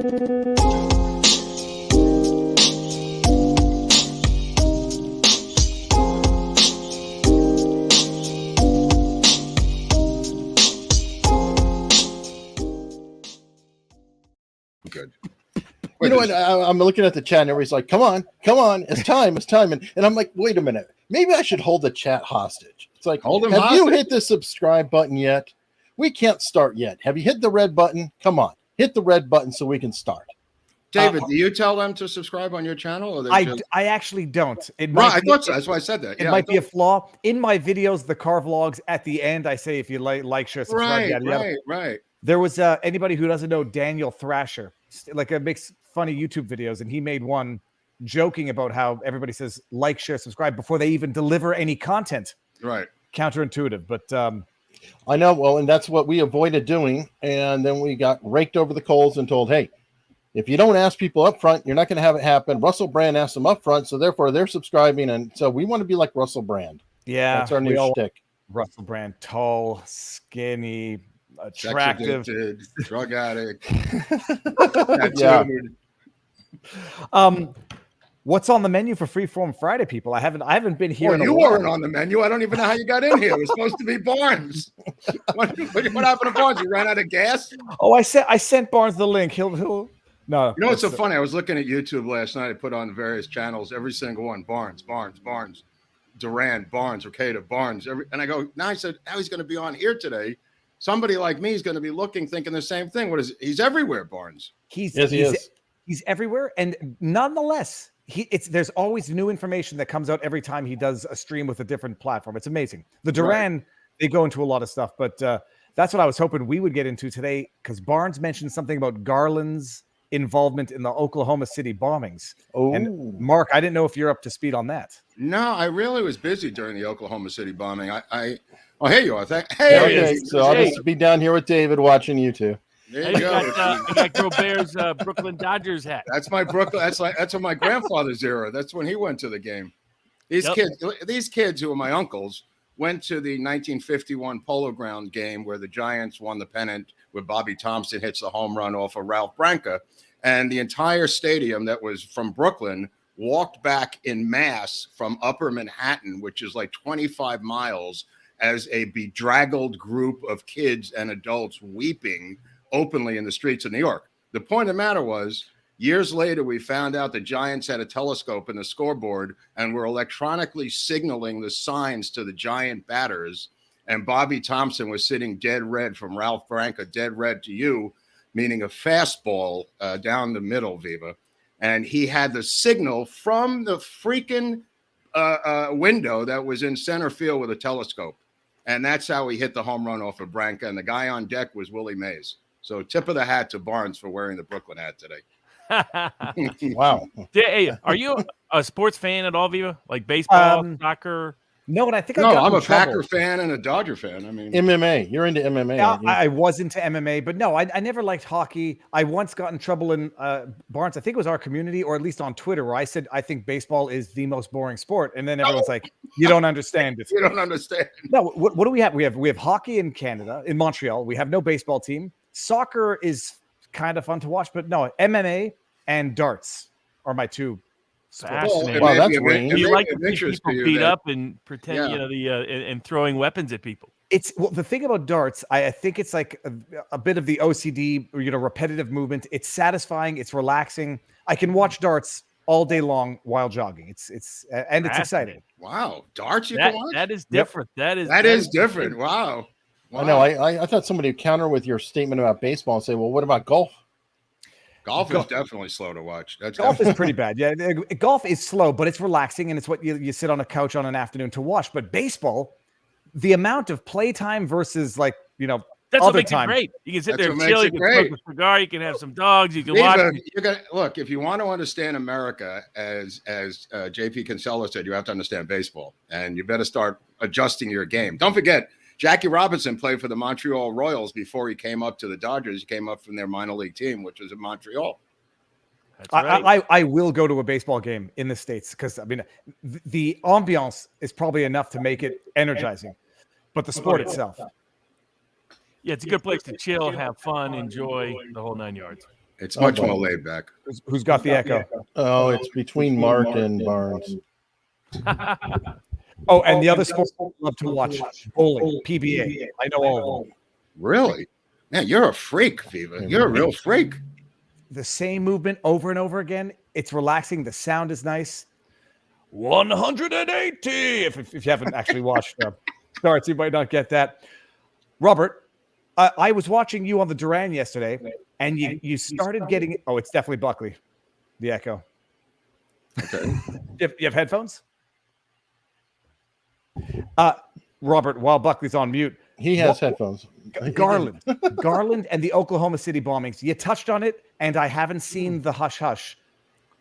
Good. You know what? I'm looking at the chat and everybody's like, come on, it's time. And I'm like, wait a minute. Maybe I should hold the chat hostage. It's like, have you hit the subscribe button yet? We can't start yet. Have you hit the red button? Come on, hit the red button so we can start. David, do you tell them to subscribe on your channel? Or I actually don't. I thought so. That's why I said that. It might be a flaw. In my videos, the car vlogs, at the end, I say if you like, share, subscribe. Right. There was anybody who doesn't know Daniel Thrasher, makes funny YouTube videos, and he made one joking about how everybody says like, share, subscribe before they even deliver any content. Right. Counterintuitive, but I know. Well, and that's what we avoided doing, and then we got raked over the coals and told, hey, if you don't ask people up front, you're not going to have it happen. Russell Brand asked them up front, so therefore they're subscribing, and so we want to be like Russell Brand. Yeah, that's our new shtick. Russell Brand, tall, skinny, attractive, drug addict. Yeah. What's on the menu for Freeform Friday, people? I haven't been here. You weren't on the menu. I don't even know how you got in here. It was supposed to be Barnes. What happened to Barnes? You ran out of gas? Oh, I sent Barnes the link. He'll no. You know what's so funny? I was looking at YouTube last night. I put on various channels, every single one. Barnes, Duran, Barnes, Ricada, Barnes. And I go, now I said, how he's going to be on here today. Somebody like me is going to be looking, thinking the same thing. What is it? He's everywhere, Barnes. He is. He's everywhere, and nonetheless, there's always new information that comes out every time he does a stream with a different platform. It's amazing. The Duran, they go into a lot of stuff, but that's what I was hoping we would get into today, because Barnes mentioned something about Garland's involvement in the Oklahoma City bombings. Oh, and Mark, I didn't know if you're up to speed on that. No, I really was busy during the Oklahoma City bombing. Oh, here you are. I'll just be down here with David watching you two. There you go. You got Groubert's Brooklyn Dodgers hat. That's my Brooklyn. That's from my grandfather's era. That's when he went to the game. These kids who are my uncles went to the 1951 Polo Ground game where the Giants won the pennant, where Bobby Thompson hits the home run off of Ralph Branca, and the entire stadium that was from Brooklyn walked back in mass from Upper Manhattan, which is like 25 miles, as a bedraggled group of kids and adults weeping openly in the streets of New York. The point of the matter was, years later, we found out the Giants had a telescope in the scoreboard and were electronically signaling the signs to the Giant batters. And Bobby Thompson was sitting dead red from Ralph Branca, dead red to you, meaning a fastball down the middle, Viva. And he had the signal from the freaking window that was in center field with a telescope. And that's how he hit the home run off of Branca. And the guy on deck was Willie Mays. So tip of the hat to Barnes for wearing the Brooklyn hat today. Wow. Hey, are you a sports fan at all, Viva? Like baseball, soccer? No, and I think I'm a Packer fan and a Dodger fan. I mean, MMA. You're into MMA. I was into MMA, but no, I never liked hockey. I once got in trouble in Barnes. I think it was our community, or at least on Twitter, where I said I think baseball is the most boring sport, and then everyone's like, "You don't understand it. You don't understand." No, what do we have? We have hockey in Canada, in Montreal. We have no baseball team. Soccer is kind of fun to watch, but no, MMA and darts are my two. Fascinating. Wow, that's range. You like to see people beat up and pretend, and throwing weapons at people. It's the thing about darts. I think it's like a bit of the OCD, repetitive movement. It's satisfying. It's relaxing. I can watch darts all day long while jogging. It's exciting. Wow, darts you can watch? That is different. That is different. Wow. I know. I thought somebody would counter with your statement about baseball and say, well, what about golf? Golf is definitely slow to watch. Golf is pretty bad. Yeah, golf is slow, but it's relaxing, and it's what you sit on a couch on an afternoon to watch. But baseball, the amount of playtime versus that's what makes it great. You can sit there and chill. You can smoke a cigar. You can have some dogs. You can watch. Look, if you want to understand America, as JP Kinsella said, you have to understand baseball, and you better start adjusting your game. Don't forget, Jackie Robinson played for the Montreal Royals before he came up to the Dodgers. He came up from their minor league team, which was in Montreal. That's right. I will go to a baseball game in the States because, the ambiance is probably enough to make it energizing, but the sport itself. Yeah, it's a good place to chill, have fun, enjoy the whole 9 yards. It's much more laid back. Who's got the echo? Oh, it's between Mark and Barnes. Oh, and the other sports I love to watch, bowling, PBA. I know all of them. Really? Man, you're a freak, Viva. You're a real freak. The same movement over and over again. It's relaxing. The sound is nice. 180. If you haven't actually watched starts, you might not get that. Robert, I was watching you on the Duran yesterday, and you started getting. Oh, it's definitely Buckley, the echo. Okay. You have headphones? Robert, while Buckley's on mute, he has headphones. Garland and the Oklahoma City bombings. You touched on it, and I haven't seen the hush hush.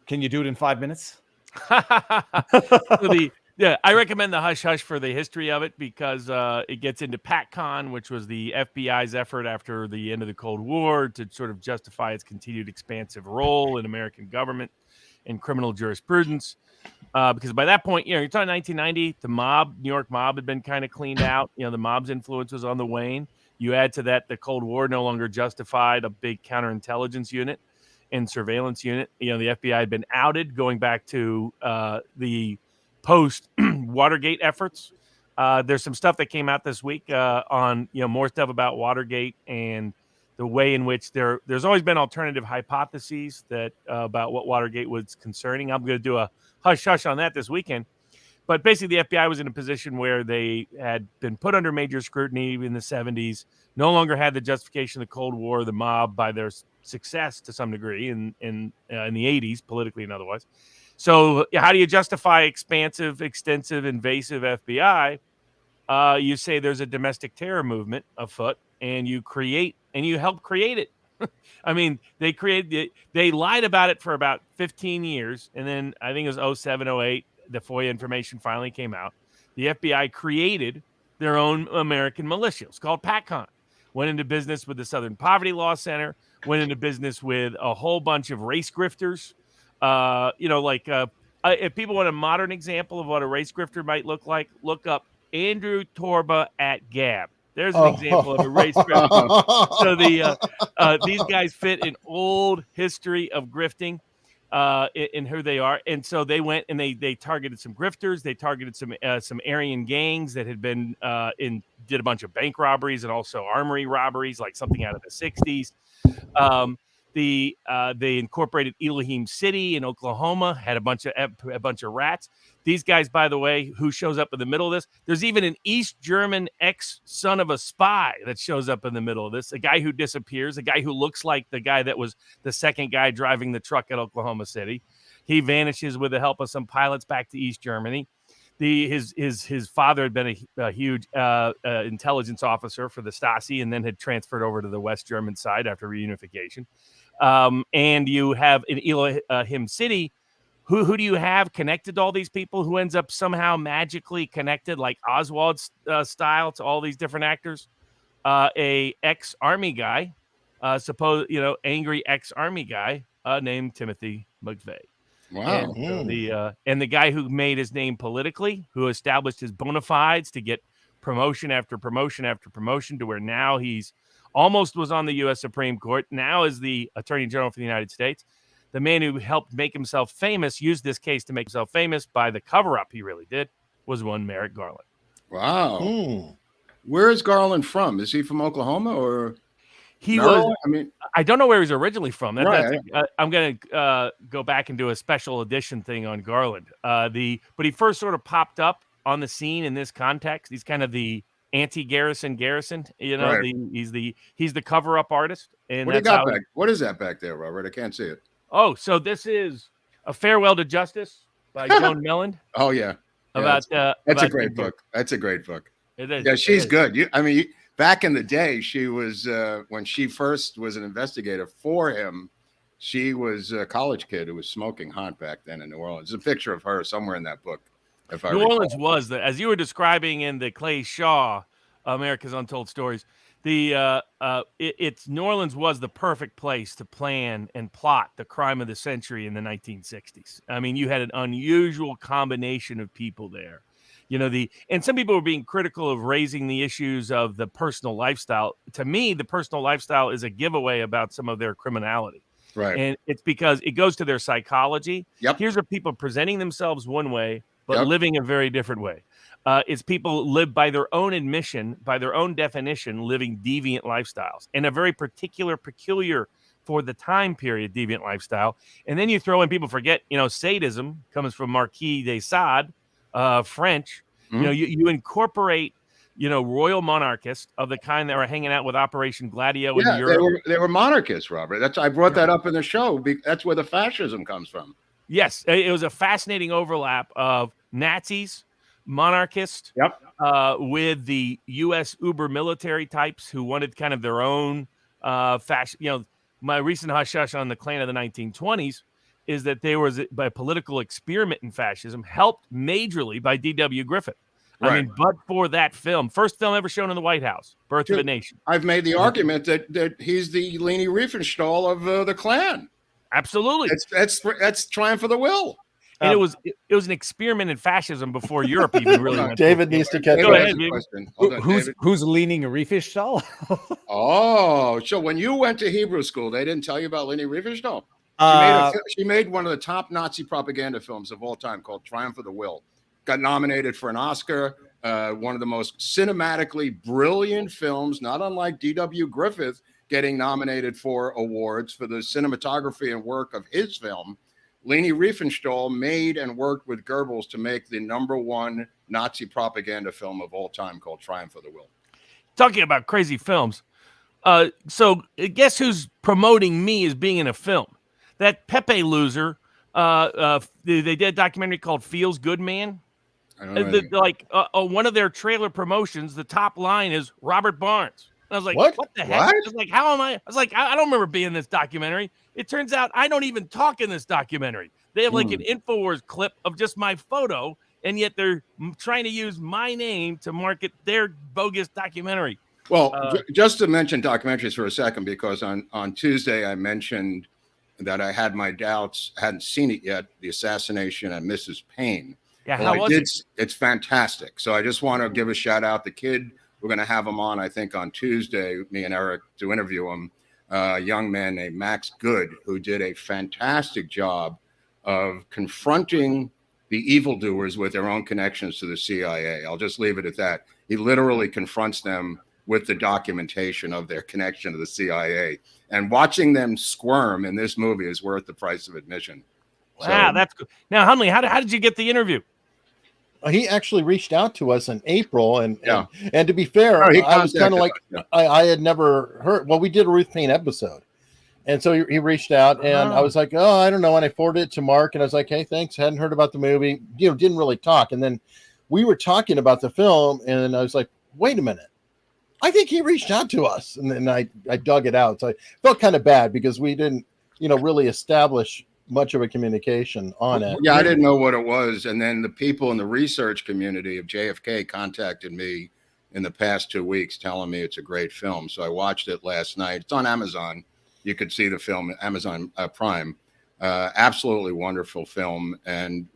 Can you do it in 5 minutes? I recommend the hush hush for the history of it because it gets into PATCON, which was the FBI's effort after the end of the Cold War to sort of justify its continued expansive role in American government and criminal jurisprudence. Because by that point, you're talking 1990, the New York mob had been kind of cleaned out. The mob's influence was on the wane. You add to that the Cold War no longer justified a big counterintelligence unit and surveillance unit. The FBI had been outed going back to the post-Watergate efforts. There's some stuff that came out this week on more stuff about Watergate and the way in which there's always been alternative hypotheses that about what Watergate was concerning. I'm going to do a hush-hush on that this weekend. But basically, the FBI was in a position where they had been put under major scrutiny in the 70s, no longer had the justification of the Cold War, the mob, by their success to some degree in the 80s, politically and otherwise. So how do you justify expansive, extensive, invasive FBI? You say there's a domestic terror movement afoot, and you help create it. I mean, they lied about it for about 15 years. And then I think it was 07, 08, the FOIA information finally came out. The FBI created their own American militia. It's called PATCON. Went into business with the Southern Poverty Law Center, went into business with a whole bunch of race grifters. If people want a modern example of what a race grifter might look like, look up Andrew Torba at Gab. There's an example of a race grifter. So these guys fit an old history of grifting in who they are. And so they went and they targeted some grifters. They targeted some Aryan gangs that had been did a bunch of bank robberies and also armory robberies, like something out of the 60s. They incorporated Elohim City in Oklahoma, had a bunch of rats. These guys, by the way, who shows up in the middle of this? There's even an East German ex-son of a spy that shows up in the middle of this. A guy who disappears, a guy who looks like the guy that was the second guy driving the truck at Oklahoma City. He vanishes with the help of some pilots back to East Germany. His father had been a huge intelligence officer for the Stasi and then had transferred over to the West German side after reunification. And you have in Elohim City, who do you have connected to all these people? Who ends up somehow magically connected, like Oswald style, to all these different actors? A ex-army guy, angry ex-army guy named Timothy McVeigh. Wow. And the guy who made his name politically, who established his bona fides to get promotion after promotion after promotion to where now he's almost was on the U.S. Supreme Court, now is the Attorney General for the United States. The man who helped make himself famous, used this case to make himself famous by the cover-up he really did, was one Merrick Garland. Wow. Where is Garland from? Is he from Oklahoma or... I don't know where he's originally from. Right. I'm going to go back and do a special edition thing on Garland. But he first sort of popped up on the scene in this context. He's kind of the anti-Garrison. Right. He's the cover-up artist. And what do you got back? What is that back there, Robert? I can't see it. Oh, so this is A Farewell to Justice by Joan Millan. Oh yeah. That's a great book. That's a great book. It is. Yeah, she's good. Back in the day, she was when she first was an investigator for him. She was a college kid who was smoking hot back then in New Orleans. There's a picture of her somewhere in that book. New Orleans was as you were describing in the Clay Shaw, America's Untold Stories. New Orleans was the perfect place to plan and plot the crime of the century in the 1960s. I mean, you had an unusual combination of people there. And some people were being critical of raising the issues of the personal lifestyle. To me, the personal lifestyle is a giveaway about some of their criminality. Right. And it's because it goes to their psychology. Yep. Here's are people presenting themselves one way, but living a very different way. It's people live by their own admission, by their own definition, living deviant lifestyles, and a very peculiar for the time period deviant lifestyle. And then you throw in, people forget, sadism comes from Marquis de Sade, French. Mm-hmm. You incorporate, royal monarchists of the kind that were hanging out with Operation Gladio in Europe. They were monarchists, Robert. I brought that up in the show. That's where the fascism comes from. Yes, it was a fascinating overlap of Nazis, monarchists, with the U.S. uber military types who wanted kind of their own fashion. My recent hush-hush on the Klan of the 1920s is that there was a political experiment in fascism helped majorly by D.W. Griffith. Right. I mean, but for that film, first film ever shown in the White House, Birth of a Nation. I've made the argument that he's the Leni Riefenstahl of the Klan. Absolutely. That's Triumph of the Will. And it was an experiment in fascism before Europe even really went. David needs to catch Go up. ahead, Who's leaning a Riefenstahl? So when you went to Hebrew school, they didn't tell you about Leni Riefenstahl? She made one of the top Nazi propaganda films of all time called Triumph of the Will. Got nominated for an Oscar. One of the most cinematically brilliant films, not unlike D.W. Griffith getting nominated for awards for the cinematography and work of his film. Leni Riefenstahl made and worked with Goebbels to make the #1 Nazi propaganda film of all time called Triumph of the Will. Talking about crazy films. So guess who's promoting me as being in a film? That Pepe loser. They did a documentary called Feels Good Man. I don't know one of their trailer promotions, the top line is Robert Barnes. And I was like, what the heck? What? I was like, how am I? I was like, I don't remember being in this documentary. It turns out I don't even talk in this documentary. They have like an InfoWars clip of just my photo, and yet they're trying to use my name to market their bogus documentary. Well, just to mention documentaries for a second, because on Tuesday I mentioned that I had my doubts, hadn't seen it yet, The Assassination and Mrs. Payne. Yeah, how was it? It's fantastic. So I just want to give a shout out. The kid, we're going to have him on, I think, on Tuesday, me and Eric, to interview him. A young man named Max Good, who did a fantastic job of confronting the evildoers with their own connections to the CIA. I'll just leave it at that. He literally confronts them with the documentation of their connection to the CIA. And watching them squirm in this movie is worth the price of admission. Wow, that's good. Now, Hunley, how did you get the interview? He actually reached out to us in April, and to be fair, I was kind of like, I had never heard. Well, we did a Ruth Payne episode, and so he reached out, and I was like, oh, I don't know, and I forwarded it to Mark, and I was like, hey, thanks, hadn't heard about the movie, didn't really talk, and then we were talking about the film, and I was like, wait a minute, I think he reached out to us, and then I dug it out, so I felt kind of bad because we didn't, really establish much of a communication on it. Yeah, I didn't know what it was. And then the people in the research community of JFK contacted me in the past 2 weeks telling me it's a great film. So I watched it last night. It's on Amazon. You could see the film, Amazon Prime. Absolutely wonderful film. And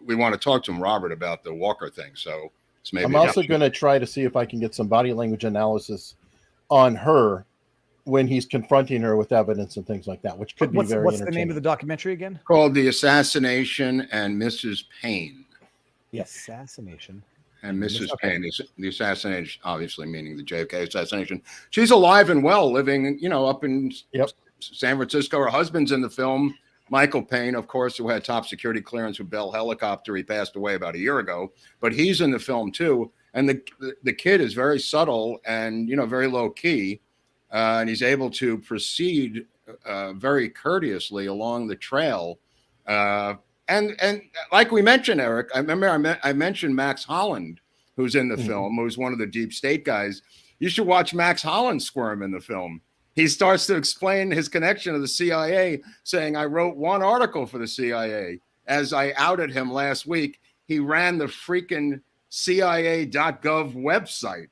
we want to talk to him, Robert, about the Walker thing. So it's maybe I'm also going to try to see if I can get some body language analysis on her when he's confronting her with evidence and things like that, which could be very What's the name of the documentary again? Called The Assassination and Mrs. Payne. The Assassination. And Mrs. Payne. The assassination, obviously meaning the JFK assassination. She's alive and well, living, up in San Francisco. Her husband's in the film, Michael Payne, of course, who had top security clearance with Bell Helicopter. He passed away about a year ago, but he's in the film too. And the kid is very subtle and, very low key. And he's able to proceed very courteously along the trail. And like we mentioned, Eric, I remember I mentioned Max Holland, who's in the film, who's one of the deep state guys. You should watch Max Holland squirm in the film. He starts to explain his connection to the CIA, saying, I wrote one article for the CIA. As I outed him last week, he ran the freaking CIA.gov website.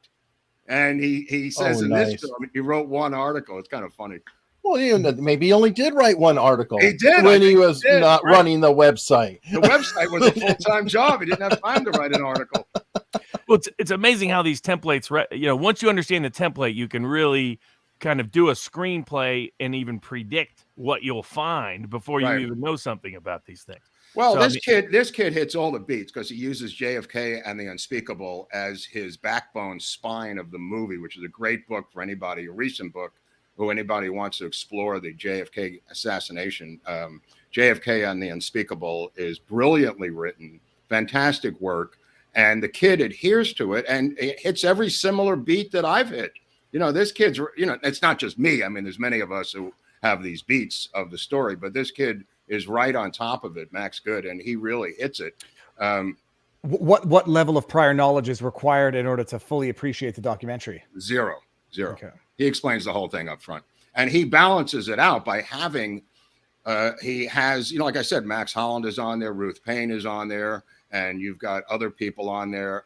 And he says this film, he wrote one article. It's kind of funny. Well, maybe he only did write one article. He did when he was not running the website. The website was a full-time job. He didn't have time to write an article. Well, it's amazing how these templates, once you understand the template, you can really kind of do a screenplay and even predict what you'll find before you even know something about these things. Well, so, this kid hits all the beats because he uses JFK and the Unspeakable as his backbone spine of the movie, which is a great book for anybody, a recent book, or anybody who wants to explore the JFK assassination. JFK and the Unspeakable is brilliantly written, fantastic work, and the kid adheres to it, and it hits every similar beat that I've hit. You know, this kid's, you know, it's not just me. I mean, there's many of us who have these beats of the story, but this kid is right on top of it, Max Good, and he really hits it. What level of prior knowledge is required in order to fully appreciate the documentary? Zero. Okay. He explains the whole thing up front, and he balances it out by having, he has, you know, like I said, Max Holland is on there, Ruth Payne is on there, and you've got other people on there,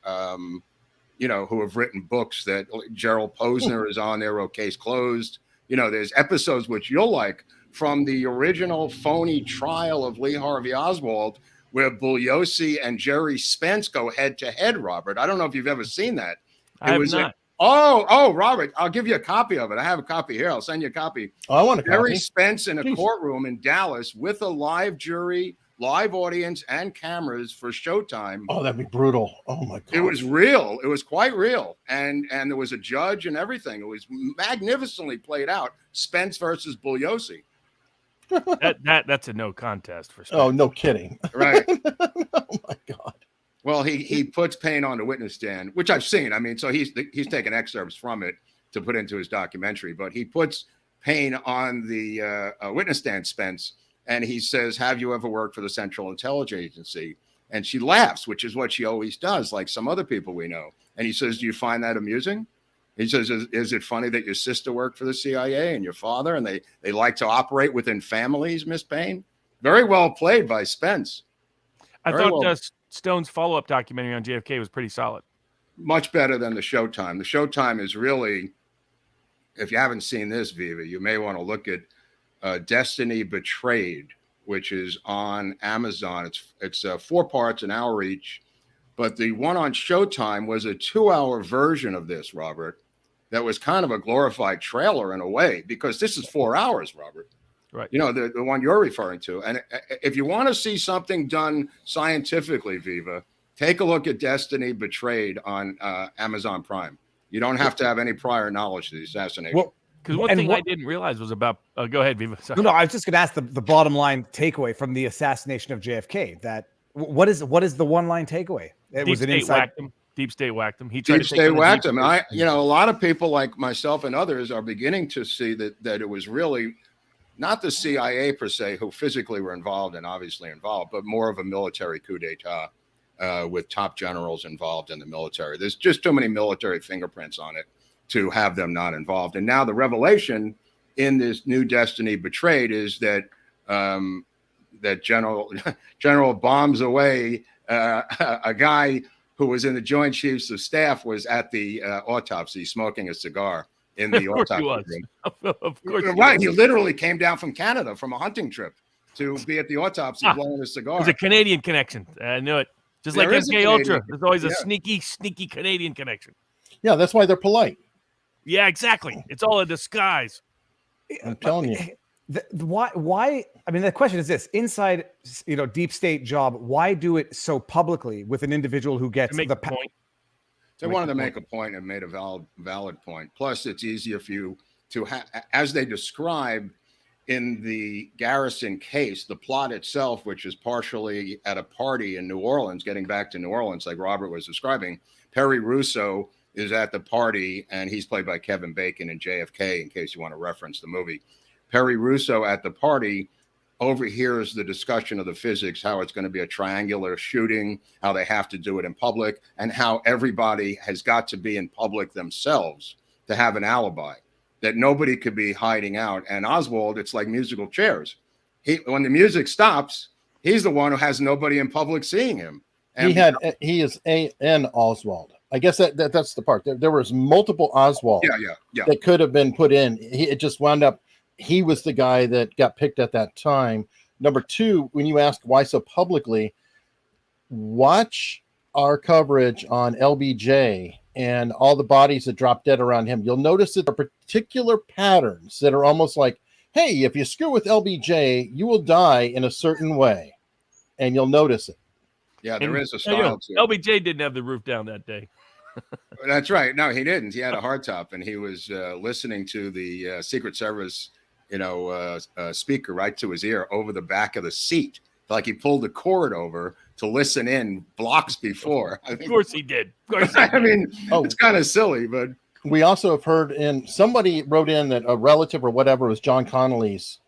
you know, who have written books. That Gerald Posner is on there, Case Closed. You know, there's episodes which you'll like from the original phony trial of Lee Harvey Oswald, where Bugliosi and Jerry Spence go head to head, Robert. I don't know if you've ever seen that. I have not. Robert, I'll give you a copy of it. I have a copy here. I'll send you a copy. Oh, I want a Jerry copy. Spence in a courtroom in Dallas with a live jury, live audience, and cameras for Showtime. Oh, that'd be brutal. Oh my God. It was real. It was quite real. And there was a judge and everything. It was magnificently played out. Spence versus Bugliosi. That's a no contest for Spence. Oh, no kidding. Right. Oh my God. Well, he puts Payne on the witness stand, which I've seen. I mean, so he's taken excerpts from it to put into his documentary, but he puts Payne on the witness stand, Spence, and he says, "Have you ever worked for the Central Intelligence Agency?" And she laughs, which is what she always does, like some other people we know. And he says, "Do you find that amusing?" He says, is it funny that your sister worked for the CIA and your father, and they like to operate within families, Miss Payne? Very well played by Spence. I thought Stone's follow-up documentary on JFK was pretty solid. Much better than the Showtime. The Showtime is really, if you haven't seen this, Viva, you may want to look at Destiny Betrayed, which is on Amazon. It's 4 parts, an hour each. But the one on Showtime was a 2-hour version of this, Robert, that was kind of a glorified trailer in a way, because this is 4 hours, Robert. Right. You know, the one you're referring to. And if you want to see something done scientifically, Viva, take a look at Destiny Betrayed on Amazon Prime. You don't have to have any prior knowledge to the assassination. Well, because one thing I didn't realize was about go ahead, Viva. Sorry. No, I was just going to ask the bottom line takeaway from the assassination of JFK. That what is the one line takeaway? It was an inside. Deep State whacked him. Deep State whacked him. You know, a lot of people like myself and others are beginning to see that it was really not the CIA per se, who physically were involved and obviously involved, but more of a military coup d'etat with top generals involved in the military. There's just too many military fingerprints on it to have them not involved. And now the revelation in this new Destiny Betrayed is that that General bombs away a guy who was in the Joint Chiefs of Staff was at the autopsy smoking a cigar in the autopsy room. Of course, right. He literally came down from Canada from a hunting trip to be at the autopsy blowing a cigar. There's a Canadian connection. I knew it. Just like MK Ultra, there's always a sneaky Canadian connection. Yeah, that's why they're polite. Yeah, exactly. It's all a disguise. I'm telling you. Why? I mean, the question is this: inside, deep state job. Why do it so publicly with an individual who gets the point? They wanted to make a point and made a valid point. Plus, it's easier for you to as they describe in the Garrison case, the plot itself, which is partially at a party in New Orleans, getting back to New Orleans, like Robert was describing. Perry Russo is at the party, and he's played by Kevin Bacon in JFK, in case you want to reference the movie. Perry Russo at the party overhears the discussion of the physics, how it's going to be a triangular shooting, how they have to do it in public, and how everybody has got to be in public themselves to have an alibi, that nobody could be hiding out. And Oswald, it's like musical chairs. When the music stops, he's the one who has nobody in public seeing him. And he is an Oswald. I guess that's the part. There was multiple Oswald that could have been put in. It just wound up. He was the guy that got picked at that time. Number two, when you ask why so publicly, watch our coverage on LBJ and all the bodies that drop dead around him. You'll notice that there are particular patterns that are almost like hey, if you screw with LBJ, you will die in a certain way, and you'll notice it. Yeah, there is a style to it. LBJ didn't have the roof down that day. That's right. No, he didn't. He had a hardtop, and he was listening to the Secret Service, speaker right to his ear over the back of the seat, like he pulled the cord over to listen in blocks before. Of course he did. Of course. I mean, it's kind of silly, but we also have heard, and somebody wrote in that a relative or whatever was John Connolly's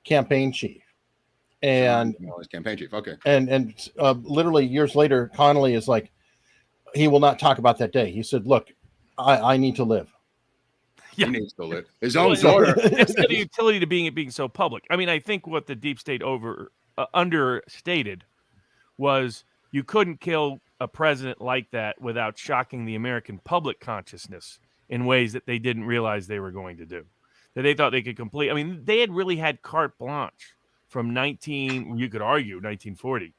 campaign chief. And his campaign chief, okay. And literally years later, Connolly is like, he will not talk about that day. He said, look, I need to live. Yeah. He needs to live. His own daughter. It's the utility to being so public. I mean, I think what the deep state understated was you couldn't kill a president like that without shocking the American public consciousness in ways that they didn't realize they were going to do. That they thought they could complete. I mean, they had really had carte blanche from 1940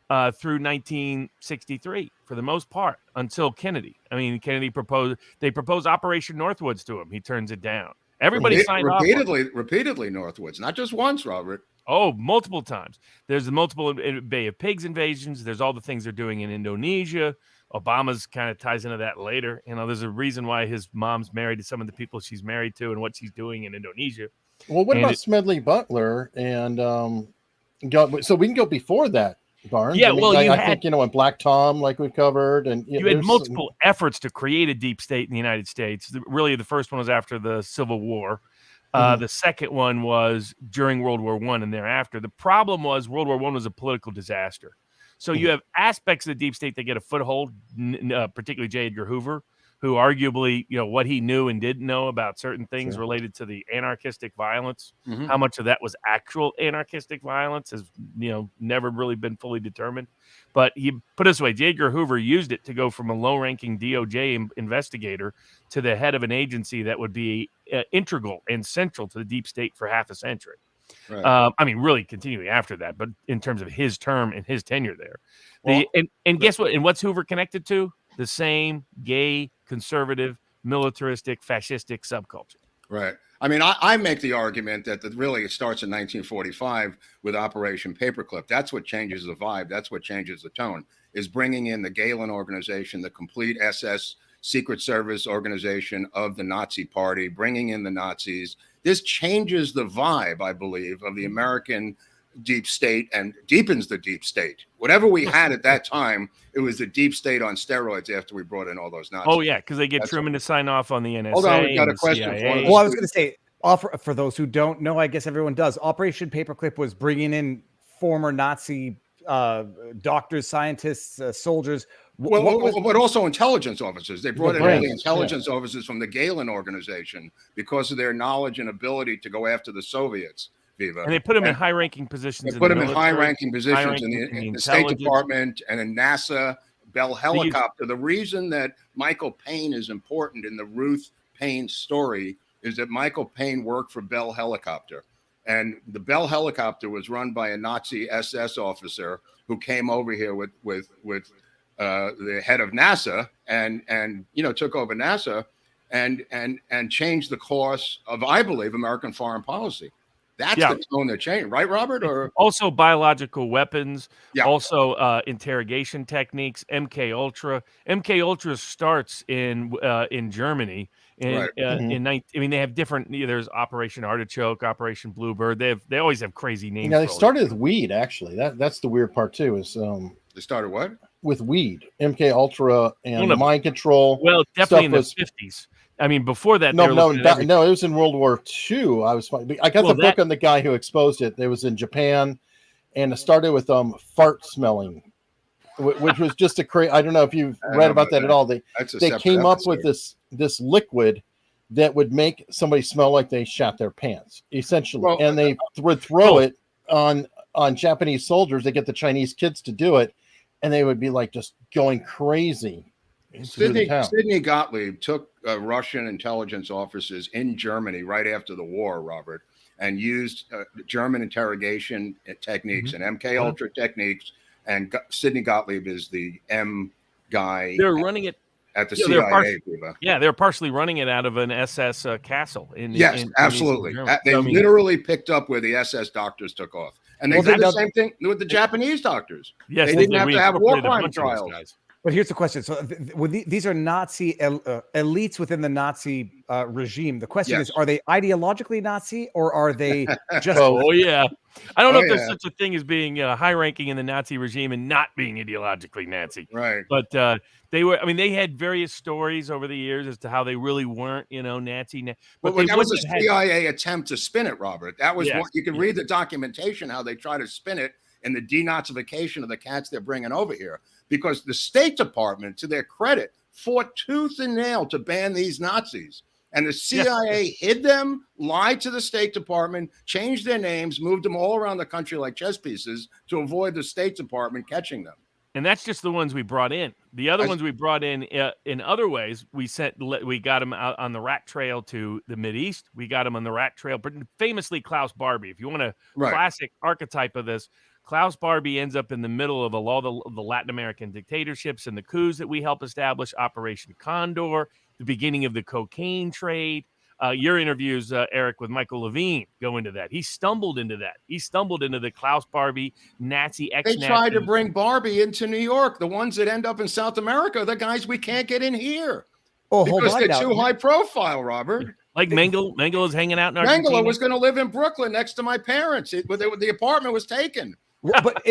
through 1963 for the most part until Kennedy. I mean, Kennedy proposed Operation Northwoods to him. He turns it down. Everybody signed repeatedly Northwoods, not just once, Robert. Oh, multiple times. There's the multiple Bay of Pigs invasions. There's all the things they're doing in Indonesia. Obama's kind of ties into that later. There's a reason why his mom's married to some of the people she's married to and what she's doing in Indonesia. Well, what about Smedley Butler? And so we can go before that, Barnes. Yeah, I think when Black Tom, like we covered, and you had multiple efforts to create a deep state in the United States. Really, the first one was after the Civil War. The second one was during World War I and thereafter. The problem was World War I was a political disaster. So you have aspects of the deep state that get a foothold, particularly J. Edgar Hoover, who arguably, what he knew and didn't know about certain things related to the anarchistic violence. Mm-hmm. How much of that was actual anarchistic violence has, never really been fully determined. But he put it this way, J. Edgar Hoover used it to go from a low-ranking DOJ investigator to the head of an agency that would be integral and central to the deep state for half a century. Right. Really continuing after that, but in terms of his term and his tenure there. Guess what? And what's Hoover connected to? The same gay, conservative, militaristic, fascistic subculture. Right. I mean, I make the argument that really it starts in 1945 with Operation Paperclip. That's what changes the vibe. That's what changes the tone, is bringing in the Gehlen organization, the complete SS Secret Service organization of the Nazi Party, bringing in the Nazis. This changes the vibe, I believe, of the American deep state and deepens the deep state. Whatever we had at that time, it was the deep state on steroids after we brought in all those Nazis. Oh, yeah, because they get Truman to sign off on the NSA. Hold on, we got a question. Well, I was going to say, for those who don't know, I guess everyone does, Operation Paperclip was bringing in former Nazi doctors, scientists, soldiers. But also intelligence officers. They brought in all the intelligence officers from the Gehlen organization because of their knowledge and ability to go after the Soviets. Viva. And they put them in high-ranking positions. They put them in high-ranking positions in the State Department and in NASA, Bell Helicopter. The reason that Michael Payne is important in the Ruth Payne story is that Michael Payne worked for Bell Helicopter. And the Bell Helicopter was run by a Nazi SS officer who came over here with the head of NASA and took over NASA and changed the course of, I believe, American foreign policy. That's the tone they're changing, right, Robert? Or also biological weapons, also interrogation techniques, MK Ultra. MK Ultra starts in Germany. They have different. There's Operation Artichoke, Operation Bluebird. They always have crazy names. Yeah, they started with weed. Actually, that's the weird part too. Is they started what? With weed, MK Ultra and mind control. Well, definitely in the 50s. I mean, before that, no, it was in World War II. I got the book on the guy who exposed it. It was in Japan, and it started with fart smelling, which was just a crazy. I don't know if you've read about that at all. They came up with this liquid that would make somebody smell like they shot their pants, essentially, and they would throw it on Japanese soldiers. They get the Chinese kids to do it, and they would be like just going crazy. Sidney Gottlieb took Russian intelligence officers in Germany right after the war, Robert, and used German interrogation techniques and MK Ultra techniques. And Sidney Gottlieb is the M guy. They're running it at the CIA. They're partially running it out of an SS castle. Absolutely. They literally picked up where the SS doctors took off. And they did the same thing with the Japanese doctors. Yes, they didn't have to have war crime trials. But here's the question. So these are Nazi elites within the Nazi regime. The question is, are they ideologically Nazi or are they just... I don't know if there's such a thing as being high-ranking in the Nazi regime and not being ideologically Nazi. Right. But they had various stories over the years as to how they really weren't, Nazi. But that was a CIA attempt to spin it, Robert. That was what you can read the documentation, how they try to spin it and the denazification of the cats they're bringing over here. Because the State Department, to their credit, fought tooth and nail to ban these Nazis. And the CIA hid them, lied to the State Department, changed their names, moved them all around the country like chess pieces to avoid the State Department catching them. And that's just the ones we brought in. The other ones we brought in other ways, we got them out on the rat trail to the Mideast. We got them on the rat trail, but famously Klaus Barbie. If you want a classic archetype of this, Klaus Barbie ends up in the middle of all the Latin American dictatorships and the coups that we helped establish, Operation Condor, the beginning of the cocaine trade. Your interviews, Eric, with Michael Levine go into that. He stumbled into that. He stumbled into the Klaus Barbie Nazi ex-Nazi. They tried to bring Barbie into New York. The ones that end up in South America are the guys we can't get in here. Oh, because they're too high profile, Robert. Like Mengele is hanging out in Argentina. Mengele was going to live in Brooklyn next to my parents. The apartment was taken. But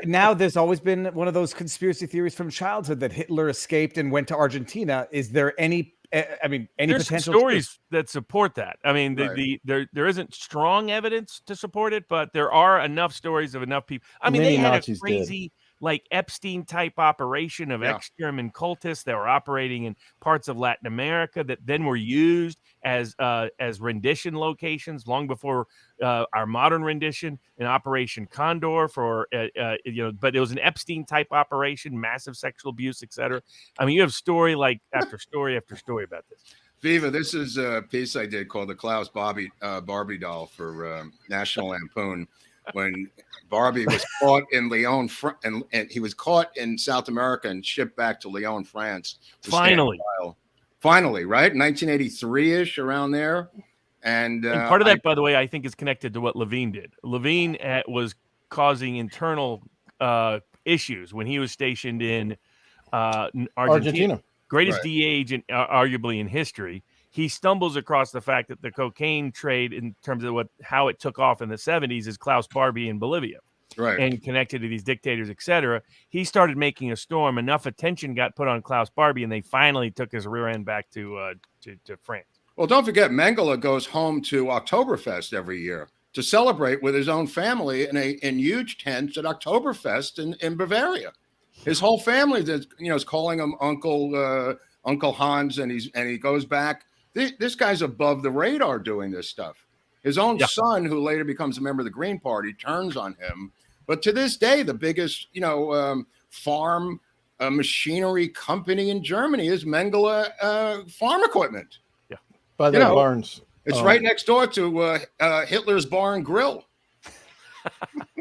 now there's always been one of those conspiracy theories from childhood that Hitler escaped and went to Argentina. Is there any potential stories that support that? I mean, there isn't strong evidence to support it, but there are enough stories of enough people. I mean, they had a crazy like Epstein type operation of ex-German cultists that were operating in parts of Latin America that then were used as rendition locations long before our modern rendition in Operation Condor for but it was an Epstein type operation, massive sexual abuse, etc. I mean, you have story like after story after story about this. Viva, this is a piece I did called the Klaus Barbie doll for National Lampoon. When Barbie was caught in Lyon, and he was caught in South America and shipped back to Lyon, France. Finally, right? 1983-ish, around there. And part of that, by the way, I think is connected to what Levine did. Levine was causing internal issues when he was stationed in Argentina. Greatest DEA agent, arguably, in history. He stumbles across the fact that the cocaine trade, in terms of how it took off in the 70s, is Klaus Barbie in Bolivia, and connected to these dictators, etc. He started making a storm. Enough attention got put on Klaus Barbie, and they finally took his rear end back to France. Well, don't forget, Mengele goes home to Oktoberfest every year to celebrate with his own family in huge tents at Oktoberfest in Bavaria. His whole family, is calling him Uncle Hans, and he goes back. This guy's above the radar doing this stuff. His own son, who later becomes a member of the Green Party, turns on him. But to this day, the biggest, farm machinery company in Germany is Mengele Farm Equipment. Yeah, by the Barnes. It's right next door to Hitler's Bar and Grill.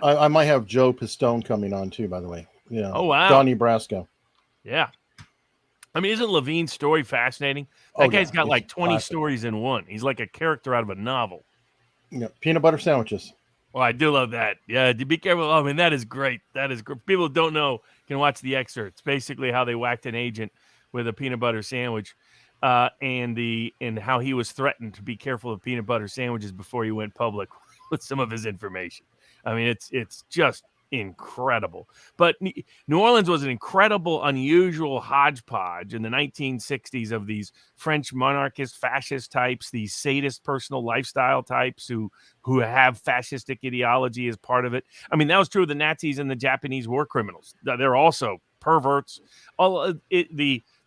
I might have Joe Pistone coming on too, by the way. Yeah. Oh wow. Donnie Brasco. Yeah. I mean, isn't Levine's story fascinating? That guy's got like 20 stories in one. He's like a character out of a novel. Yeah, peanut butter sandwiches. Well, I do love that. Yeah, be careful. I mean, that is great. That is great. People who don't know can watch the excerpts. Basically, how they whacked an agent with a peanut butter sandwich, and how he was threatened to be careful of peanut butter sandwiches before he went public with some of his information. I mean, it's just incredible. But New Orleans was an incredible, unusual hodgepodge in the 1960s of these French monarchist, fascist types, these sadist personal lifestyle types who have fascistic ideology as part of it. I mean, that was true of the Nazis and the Japanese war criminals. They're also perverts.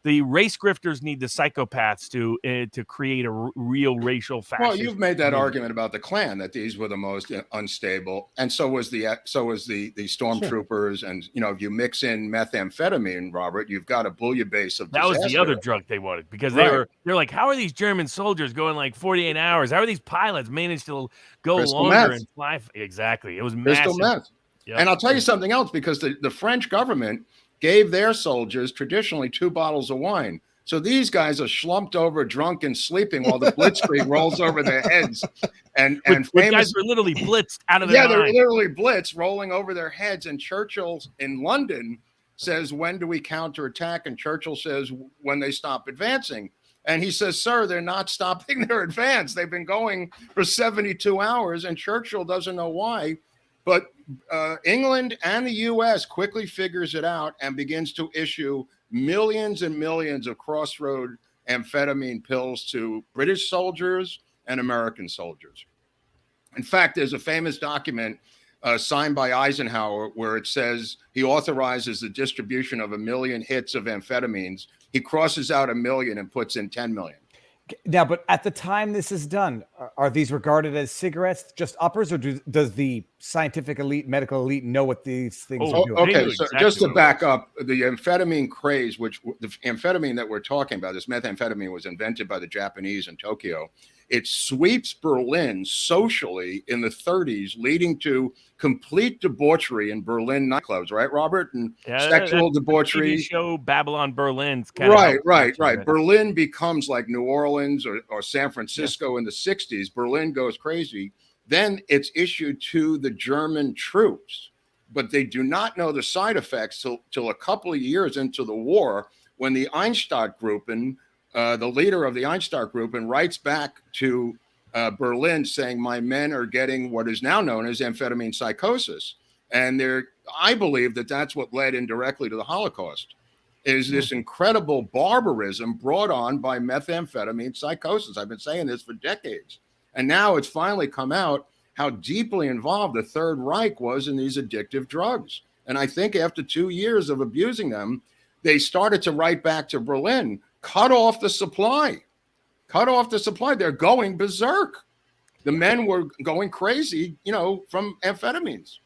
The race grifters need the psychopaths to create a real racial fascist. Well, you've made that argument about the Klan, that these were the most unstable, and so was the stormtroopers. Sure. And if you mix in methamphetamine, Robert, you've got a bouillabaisse of disaster. That was the other drug they wanted, because they're like, how are these German soldiers going like 48 hours? How are these pilots managed to go Crystal longer meth. and fly? Exactly, it was Crystal massive. meth. Yep. And I'll tell you something else, because the French government gave their soldiers traditionally 2 bottles of wine. So these guys are slumped over, drunk and sleeping while the blitzkrieg rolls over their heads. And guys were literally blitzed out of their mind. They're literally blitzed, rolling over their heads. And Churchill in London says, when do we counterattack? And Churchill says, when they stop advancing. And he says, sir, they're not stopping their advance. They've been going for 72 hours. And Churchill doesn't know why. But England and the U.S. quickly figures it out and begins to issue millions and millions of crossroad amphetamine pills to British soldiers and American soldiers. In fact, there's a famous document signed by Eisenhower where it says he authorizes the distribution of 1 million hits of amphetamines. He crosses out 1 million and puts in 10 million. Now, but at the time this is done, are these regarded as cigarettes, just uppers, or does the scientific elite, medical elite know what these things are doing? Okay, so just to back up, the amphetamine craze, which the amphetamine that we're talking about, this methamphetamine was invented by the Japanese in Tokyo. It sweeps Berlin socially in the 30s, leading to complete debauchery in Berlin nightclubs, right, Robert? And sexual debauchery. TV show Babylon Berlin's right. Berlin becomes like New Orleans or San Francisco in the 60s. Berlin goes crazy. Then it's issued to the German troops, but they do not know the side effects till a couple of years into the war, when the Einsatzgruppen, the leader of the Einsatzgruppen, writes back to Berlin saying, my men are getting what is now known as amphetamine psychosis. And I believe that that's what led indirectly to the Holocaust, is this incredible barbarism brought on by methamphetamine psychosis. I've been saying this for decades. And now it's finally come out how deeply involved the Third Reich was in these addictive drugs. And I think after 2 years of abusing them, they started to write back to Berlin, cut off the supply. They're going berserk. The men were going crazy, from amphetamines.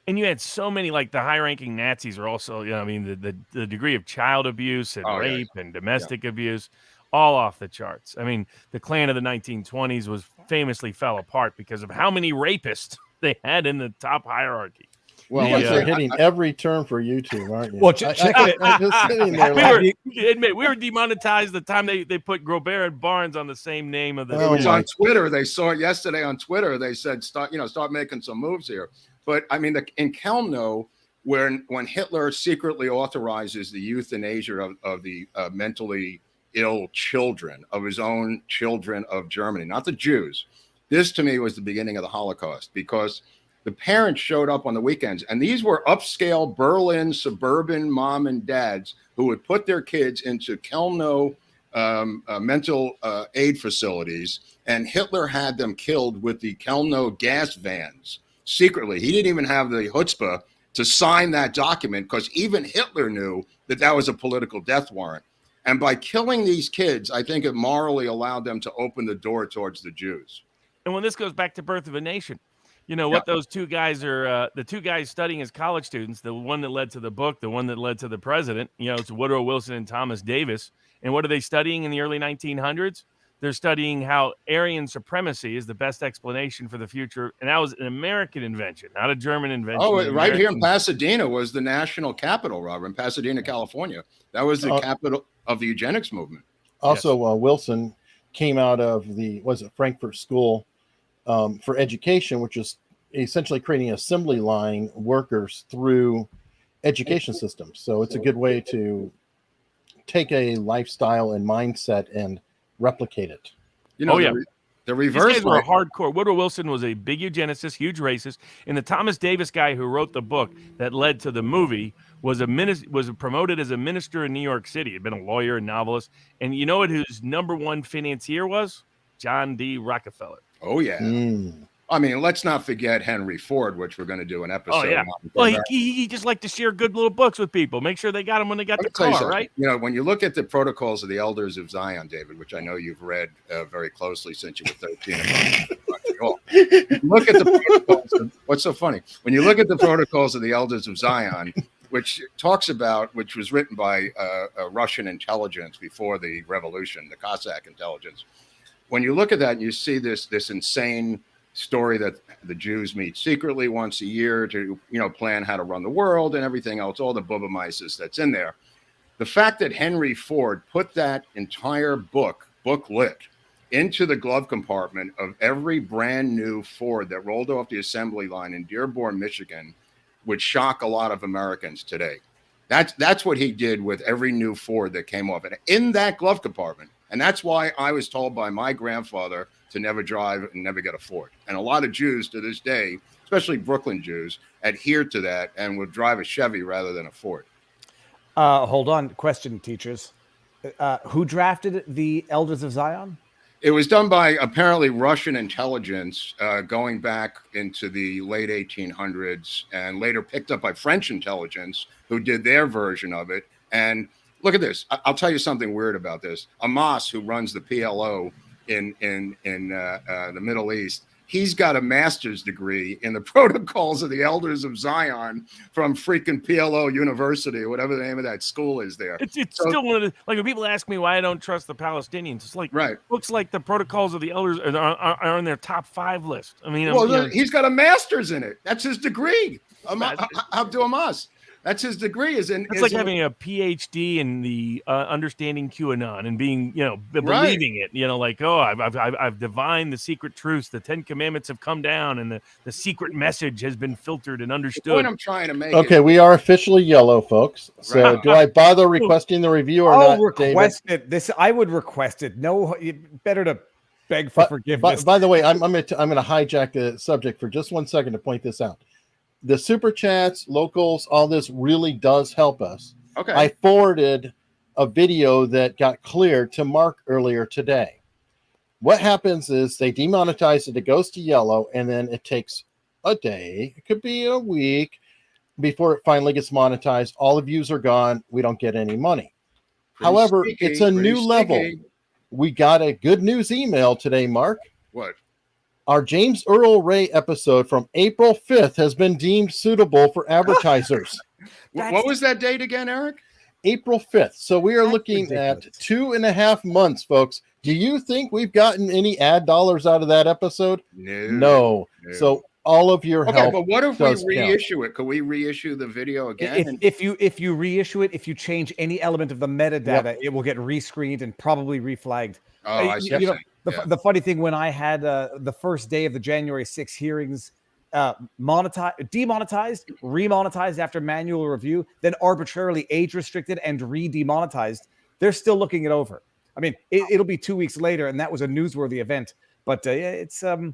And you had so many, like the high-ranking Nazis are also, the degree of child abuse and rape and domestic abuse, all off the charts. I mean, the Klan of the 1920s famously fell apart because of how many rapists they had in the top hierarchy. Well, you're hitting every term for YouTube, aren't you? Well, check it. I'm just sitting there. We were demonetized the time they put Groubert and Barnes on the same name of the. It was on Twitter. They saw it yesterday on Twitter. They said, start making some moves here. But I mean, in Chelmno, when Hitler secretly authorizes the euthanasia of the mentally ill children, of his own children of Germany, not the Jews, this to me was the beginning of the Holocaust, because the parents showed up on the weekends, and these were upscale Berlin suburban mom and dads who would put their kids into Chelmno mental aid facilities, and Hitler had them killed with the Chelmno gas vans secretly. He didn't even have the chutzpah to sign that document, because even Hitler knew that was a political death warrant. And by killing these kids, I think it morally allowed them to open the door towards the Jews. And when this goes back to Birth of a Nation, what those two guys are, the two guys studying as college students, the one that led to the book, the one that led to the president, it's Woodrow Wilson and Thomas Davis. And what are they studying in the early 1900s? They're studying how Aryan supremacy is the best explanation for the future. And that was an American invention, not a German invention. Oh, right here in Pasadena was the national capital, Robert, in Pasadena, California. That was the capital of the eugenics movement. Also, Wilson came out of Frankfurt School for Education, which is essentially creating assembly line workers through education systems. So it's a good way to take a lifestyle and mindset and replicate it. The reverse. These guys were hardcore. Woodrow Wilson was a big eugenicist, huge racist, and the Thomas Davis guy who wrote the book that led to the movie was promoted as a minister in New York City. He'd been a lawyer and novelist, and you know what his number one financier was? John D. Rockefeller. Oh yeah. I mean, let's not forget Henry Ford, which we're going to do an episode. Oh yeah. Well, he just liked to share good little books with people. Make sure they got them when they got the car, right? When you look at the Protocols of the Elders of Zion, David, which I know you've read very closely since you were 13. Look at the protocols. What's so funny? When you look at the Protocols of the Elders of Zion, which was written by Russian intelligence before the revolution, the Cossack intelligence. When you look at that, you see this insane story that the Jews meet secretly once a year to, plan how to run the world and everything else, all the Bubamaisis that's in there. The fact that Henry Ford put that entire booklet, into the glove compartment of every brand new Ford that rolled off the assembly line in Dearborn, Michigan, would shock a lot of Americans today. That's what he did with every new Ford that came off, and in that glove compartment. And that's why I was told by my grandfather to never drive and never get a Ford. And a lot of Jews to this day, especially Brooklyn Jews, adhere to that and would drive a Chevy rather than a Ford. Hold on. Question, teachers. Who drafted the Elders of Zion? It was done by apparently Russian intelligence going back into the late 1800s and later picked up by French intelligence who did their version of it. And look at this. I'll tell you something weird about this. Amos, who runs the PLO in the Middle East, he's got a master's degree in the protocols of the Elders of Zion from freaking PLO University or whatever the name of that school is there. It's still one of the, like when people ask me why I don't trust the Palestinians, it's like, looks like the protocols of the elders are on their top 5 list. I mean, he's got a master's in it. That's his degree. Abdul Amos. That's his degree. It's like having a PhD in the understanding QAnon and being, believing it. Like, I've divined the secret truths. The 10 Commandments have come down, and the secret message has been filtered and understood. The point I'm trying to make. Okay, we are officially yellow, folks. So, do I bother requesting the review or not? Request it. I would request it. No, better to beg for forgiveness. By the way, I'm going to hijack the subject for just 1 second to point this out. The super chats, locals, all this really does help us. Okay. I forwarded a video that got cleared to Mark earlier today. What happens is they demonetize it, it goes to yellow, and then it takes a day, it could be a week, before it finally gets monetized. All the views are gone. We don't get any money. However, it's a new level. We got a good news email today, Mark. What? Our James Earl Ray episode from April 5th has been deemed suitable for advertisers. What was that date again, Eric? April 5th. So we are looking at 2.5 months, folks. Do you think we've gotten any ad dollars out of that episode? No. So all of your help. But what if we reissue it? Could we reissue the video again? If you reissue it, if you change any element of the metadata, it will get rescreened and probably reflagged. Oh, I see. The funny thing, when I had the first day of the January 6 hearings demonetized, remonetized after manual review, then arbitrarily age restricted and re-demonetized, they're still looking it over. I mean, it'll be 2 weeks later, and that was a newsworthy event. But it's that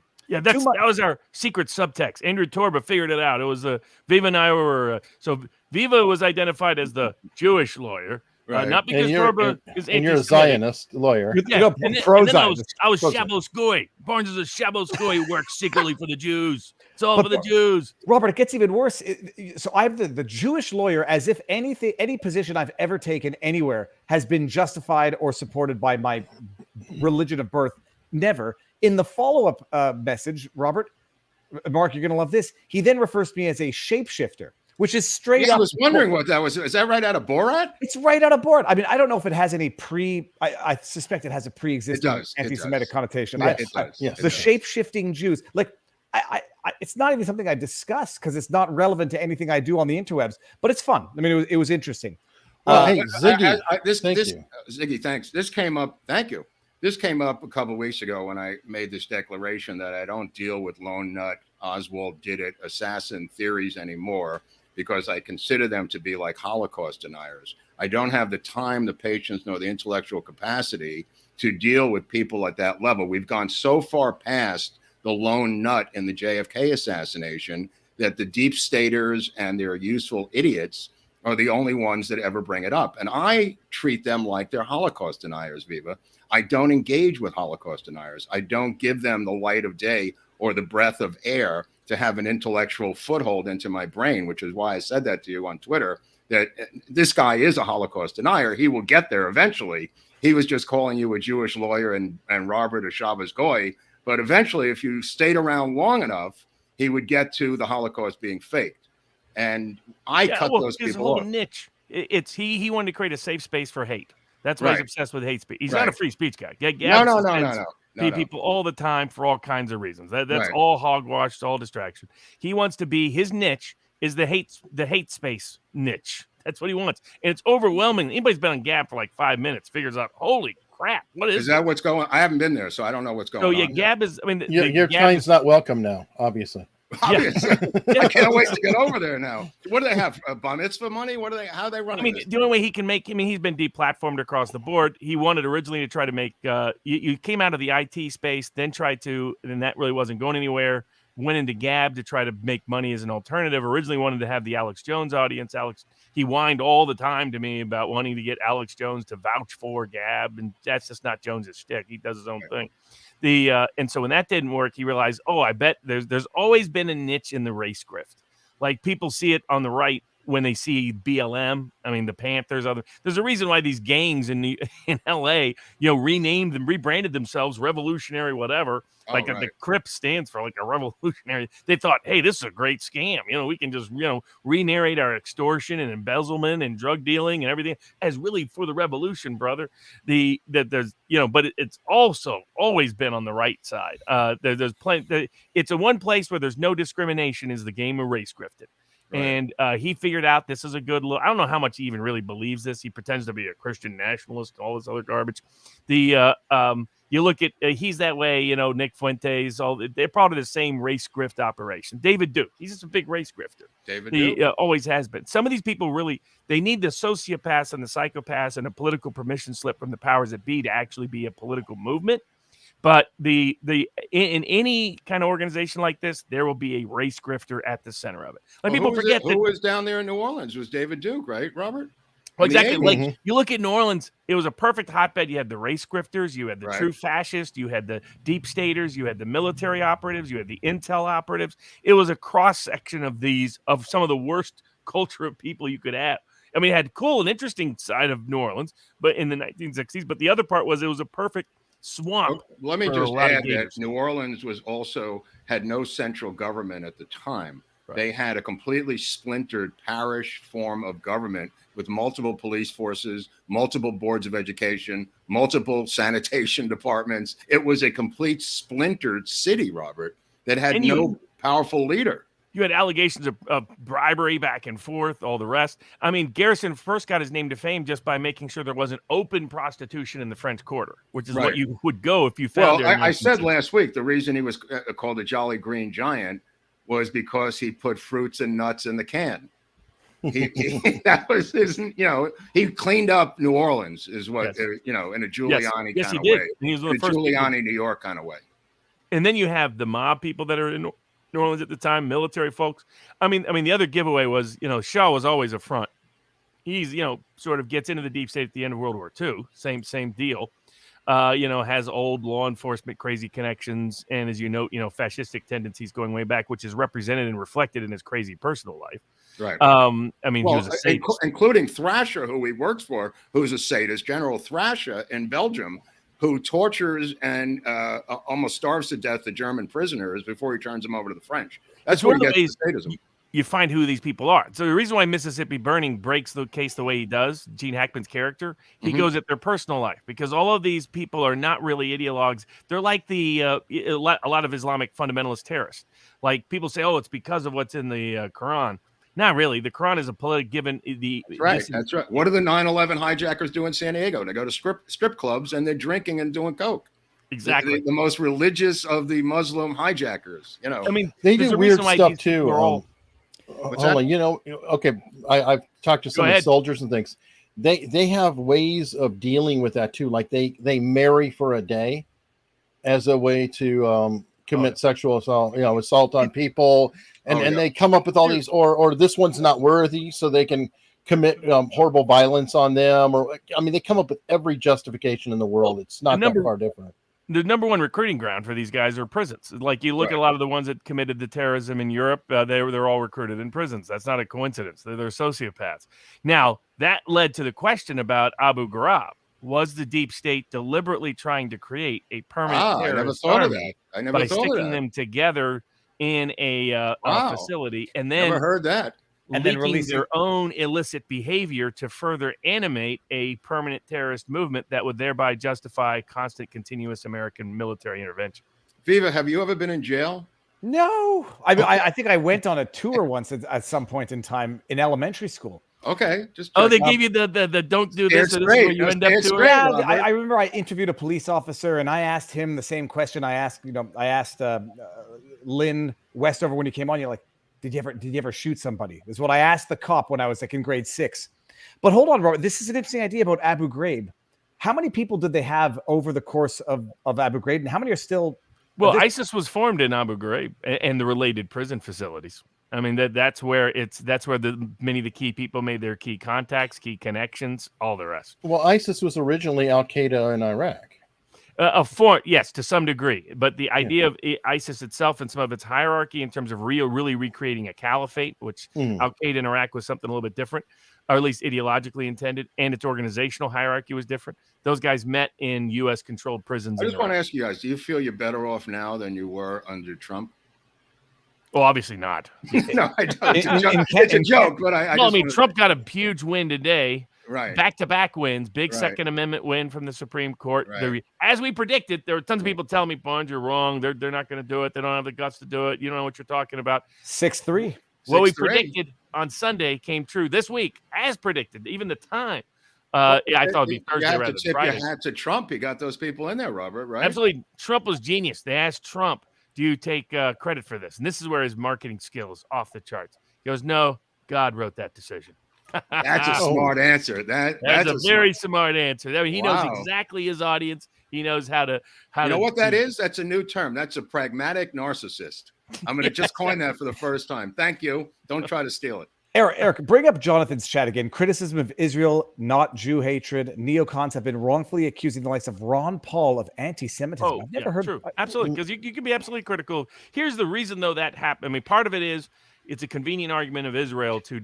was our secret subtext. Andrew Torba figured it out. It was Viva and I were so Viva was identified as the Jewish lawyer. Right. Not because Torba is and you're a Zionist lawyer. Yeah. And then I was Shabbos Goy. Barnes is a Shabbos Goy who works secretly for the Jews. It's all for the Jews. Robert, it gets even worse. So I have the Jewish lawyer, as if any position I've ever taken anywhere has been justified or supported by my religion of birth. Never. In the follow-up message, Robert, Mark, you're going to love this. He then refers to me as a shapeshifter, which is straight up. I was wondering what that was. Is that right out of Borat? It's right out of Borat. I mean, I don't know if it has any I suspect it has a pre-existing anti-Semitic connotation. Yes, the shape-shifting Jews. Like, it's not even something I discuss because it's not relevant to anything I do on the interwebs, but it's fun. I mean, it was interesting. Hey, Ziggy. Ziggy, thanks. This came up. Thank you. This came up a couple of weeks ago when I made this declaration that I don't deal with lone nut, Oswald did it, assassin theories anymore, because I consider them to be like Holocaust deniers. I don't have the time, the patience, nor the intellectual capacity to deal with people at that level. We've gone so far past the lone nut in the JFK assassination that the deep staters and their useful idiots are the only ones that ever bring it up. And I treat them like they're Holocaust deniers, Viva. I don't engage with Holocaust deniers. I don't give them the light of day or the breath of air to have an intellectual foothold into my brain, which is why I said that to you on Twitter, that this guy is a Holocaust denier. He will get there eventually. He was just calling you a Jewish lawyer and Robert a Shabbos Goy. But eventually, if you stayed around long enough, he would get to the Holocaust being faked. And I cut those people off. His whole niche, he wanted to create a safe space for hate. That's why he's obsessed with hate speech. He's not a free speech guy. No. People all the time for all kinds of reasons. That's all hogwash, all distraction. He wants to be, his niche is the hate space niche. That's what he wants. And it's overwhelming. Anybody's been on Gab for like 5 minutes figures out, holy crap, what is that? What's going on? I haven't been there, so I don't know what's going on. So, yeah, on. Gab is, I mean, your kind's not welcome now, obviously. Obviously. I can't wait to get over there now. What do they have? Bar mitzvah money? What are they? How are they running? I mean, the only way he can make. I mean, he's been deplatformed across the board. He wanted originally to try to make. You came out of the IT space, then tried to, and that really wasn't going anywhere. Went into Gab to try to make money as an alternative. Originally wanted to have the Alex Jones audience. He whined all the time to me about wanting to get Alex Jones to vouch for Gab, and that's just not Jones's shtick. He does his own thing. And so when that didn't work, he realized, I bet there's always been a niche in the race grift. Like people see it on the right when they see BLM. I mean, the Panthers. There's a reason why these gangs in LA, renamed and rebranded themselves revolutionary, whatever. The Crips stands for like a revolutionary. They thought, hey, this is a great scam. We can just re-narrate our extortion and embezzlement and drug dealing and everything as really for the revolution, brother. But it's also always been on the right side. There's plenty. It's a one place where there's no discrimination is the game of race grifted. Right. And he figured out this is a good look. I don't know how much he even really believes this. He pretends to be a Christian nationalist, all this other garbage. You look at he's that way, Nick Fuentes, they're part of the same race grift operation. David Duke, he's just a big race grifter. He always has been. Some of these people they need the sociopaths and the psychopaths and a political permission slip from the powers that be to actually be a political movement. But in any kind of organization like this, there will be a race grifter at the center of it. People forget who was down there in New Orleans? It was David Duke, right, Robert? Well, exactly. Like you look at New Orleans, it was a perfect hotbed. You had the race grifters, you had the true fascists, you had the deep staters, you had the military operatives, you had the intel operatives. It was a cross section of some of the worst culture of people you could have. I mean, it had cool and interesting side of New Orleans, but in the 1960s. But the other part was it was a perfect swamp. Let me just add that New Orleans had no central government at the time. Right. They had a completely splintered parish form of government with multiple police forces, multiple boards of education, multiple sanitation departments. It was a complete splintered city, Robert, that had no powerful leader. You had allegations of bribery back and forth, all the rest. I mean, Garrison first got his name to fame just by making sure there wasn't open prostitution in the French Quarter, which is what you would go if you found there. I said last week, the reason he was called a Jolly Green Giant was because he put fruits and nuts in the can. That was his, he cleaned up New Orleans is what, in a Giuliani kind of way. And he was one of the first Giuliani, New York kind of way. And then you have the mob people that are in New Orleans at the time, military folks. I mean, the other giveaway was, Shaw was always a front. He's, sort of gets into the deep state at the end of World War II. Same deal. Has old law enforcement crazy connections, and as you know, fascistic tendencies going way back, which is represented and reflected in his crazy personal life. Right. He was a sadist. Including Thrasher, who he works for, who's a sadist, General Thrasher in Belgium, who tortures and almost starves to death the German prisoners before he turns them over to the French. That's where he gets the sadism. You find who these people are. So the reason why Mississippi Burning breaks the case the way he does, Gene Hackman's character, he goes at their personal life, because all of these people are not really ideologues. They're like a lot of Islamic fundamentalist terrorists. Like people say, it's because of what's in the Quran. Not really. The Quran is a political given. That's right. What do the 9/11 hijackers do in San Diego? They go to strip clubs and they're drinking and doing coke. Exactly. The most religious of the Muslim hijackers. I mean, they do weird stuff too. I've talked to some soldiers and things. They have ways of dealing with that too. Like they marry for a day as a way to commit sexual assault on people, and they come up with all these or this one's not worthy, so they can commit horrible violence on them. Or they come up with every justification in the world. It's not that far different. The number one recruiting ground for these guys are prisons. Like you look at a lot of the ones that committed the terrorism in Europe, they're all recruited in prisons. That's not a coincidence. They're sociopaths. Now, that led to the question about Abu Ghraib. Was the deep state deliberately trying to create a permanent terrorist army by sticking them together in a facility, and then never heard that, and then release their own illicit behavior to further animate a permanent terrorist movement that would thereby justify constant, continuous American military intervention? Viva, have you ever been in jail? No, I think I went on a tour once at some point in time in elementary school. Okay, just they gave you the don't do this, or this is where you end up doing. Yeah, I remember I interviewed a police officer, and I asked him the same question I asked Lynn Westover when he came on. You're like, did you ever shoot somebody? This is what I asked the cop when I was like in grade 6. But hold on, Robert. This is an interesting idea about Abu Ghraib. How many people did they have over the course of Abu Ghraib, and how many are still? Well, ISIS was formed in Abu Ghraib and the related prison facilities. I mean, that's where many of the key people made their key contacts, key connections, all the rest. Well, ISIS was originally Al Qaeda in Iraq. Yes, to some degree, but the idea of ISIS itself and some of its hierarchy in terms of really recreating a caliphate, which Al Qaeda in Iraq was something a little bit different, or at least ideologically intended, and its organizational hierarchy was different. Those guys met in U.S. controlled prisons. I just want to ask you guys: do you feel you're better off now than you were under Trump? Well, obviously not. No, I don't. It's a joke, but I mean, Trump got a huge win today. Right. Back-to-back wins, big Second Amendment win from the Supreme Court. Right. As we predicted, there were tons of people telling me, Barnes, you're wrong. They're not going to do it. They don't have the guts to do it. You don't know what you're talking about. 6-3. What we predicted on Sunday came true this week, as predicted. Even the time. I thought it'd be Thursday rather than Friday. You had to Trump. He got those people in there, Robert, right? Absolutely. Trump was genius. They asked Trump, do you take credit for this? And this is where his marketing skill is off the charts. He goes, no, God wrote that decision. That's a smart answer. That's a very smart answer. I mean, he knows exactly his audience. He knows how to. You know what that is? That's a new term. That's a pragmatic narcissist. I'm going to just coin that for the first time. Thank you. Don't try to steal it. Eric, bring up Jonathan's chat again. Criticism of Israel, not Jew hatred. Neocons have been wrongfully accusing the likes of Ron Paul of anti-Semitism. I've never heard. True. Absolutely, because you can be absolutely critical. Here's the reason, though, that happened. I mean, part of it is it's a convenient argument of Israel to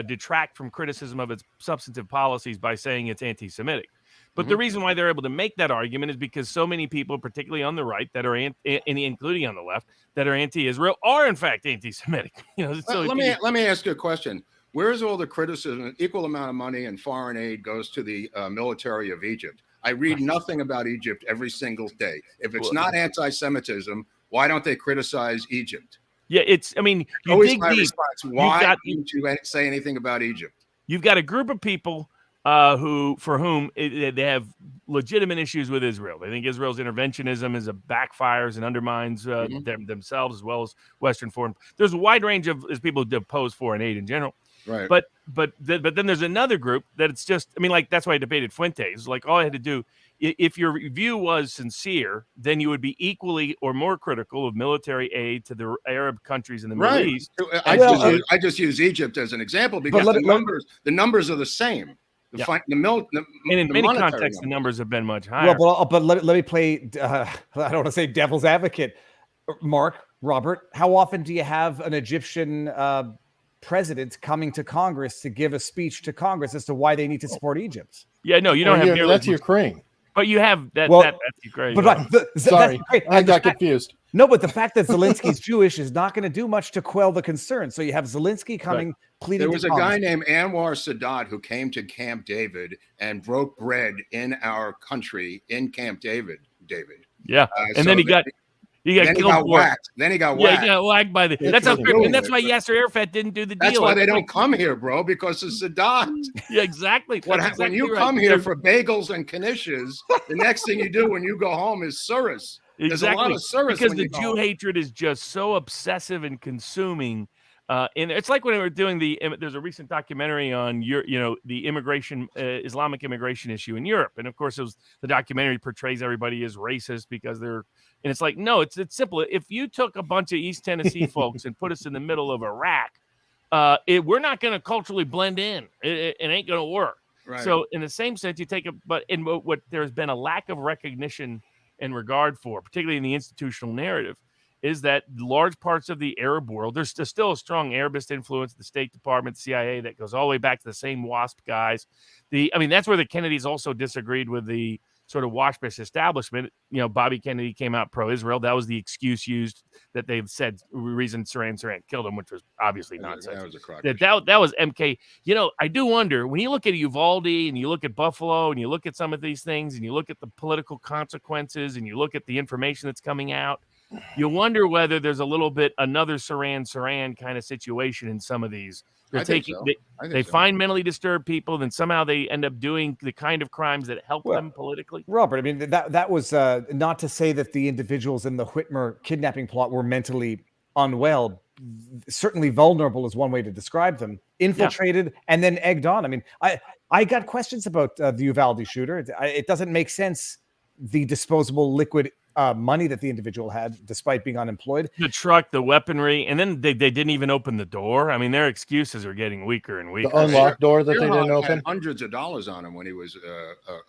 detract from criticism of its substantive policies by saying it's anti-Semitic. But the reason why they're able to make that argument is because so many people, particularly on the right, that are including on the left, that are anti-Israel, are in fact anti-Semitic. Let me ask you a question. Where's all the criticism? Equal amount of money and foreign aid goes to the military of Egypt. I read nothing about Egypt every single day. If it's not anti-Semitism, why don't they criticize Egypt? Yeah, you always dig my deep. Response. Why didn't you say anything about Egypt? You've got a group of people for whom they have legitimate issues with Israel. They think Israel's interventionism backfires and undermines themselves as well as Western foreign. There's a wide range of people who oppose foreign aid in general. Right. But then there's another group that it's just. I mean, like that's why I debated Fuentes. Like all I had to do, if your view was sincere, then you would be equally or more critical of military aid to the Arab countries in the Middle East. I just use Egypt as an example because the numbers are the same. And in many contexts, the numbers have been much higher. Well, but let me play. I don't want to say devil's advocate. Mark, Robert, how often do you have an Egyptian president coming to Congress to give a speech to Congress as to why they need to support Egypt? Yeah, no, you don't have. That's Ukraine. But you have that. That's Ukraine. Sorry, I got confused. No, but the fact that Zelensky's Jewish is not going to do much to quell the concern. So you have Zelensky coming, pleading. There was a guy named Anwar Sadat who came to Camp David and broke bread in our country in Camp David. Yeah, and then he got killed for it. Then he got whacked. Yeah, he got whacked by the. That's how. And that's why Yasser Arafat didn't do the deal. That's why they don't come here, bro, because of Sadat. Yeah, exactly. When you come here for bagels and knishes, the next thing you do when you go home is surus. There's a lot of surus because the Jew hatred is just so obsessive and consuming. And it's like when we were doing there's a recent documentary on the immigration, Islamic immigration issue in Europe, and of course the documentary portrays everybody as racist because they're, and it's like no, it's simple. If you took a bunch of East Tennessee folks and put us in the middle of Iraq, we're not going to culturally blend in. It ain't going to work. Right. So in the same sense, you take what there's been a lack of recognition and regard for, particularly in the institutional narrative, is that large parts of the Arab world, there's still a strong Arabist influence, the State Department, CIA, that goes all the way back to the same WASP guys. That's where the Kennedys also disagreed with the sort of WASPish establishment. Bobby Kennedy came out pro-Israel. That was the excuse used that they've said reason Saran killed him, which was obviously nonsense. That was a crock. That was MK. I do wonder, when you look at Uvalde and you look at Buffalo and you look at some of these things and you look at the political consequences and you look at the information that's coming out, you wonder whether there's a little bit another Saran kind of situation in some of these. They're they find mentally disturbed people, then somehow they end up doing the kind of crimes that help them politically. Robert, I mean, that was not to say that the individuals in the Whitmer kidnapping plot were mentally unwell. Certainly vulnerable is one way to describe them. Infiltrated and then egged on. I mean, I got questions about the Uvalde shooter. It doesn't make sense, the disposable liquid money that the individual had, despite being unemployed. The truck, the weaponry, and then they didn't even open the door. I mean, their excuses are getting weaker and weaker. The unlocked door that they didn't open? Had hundreds of dollars on him when he was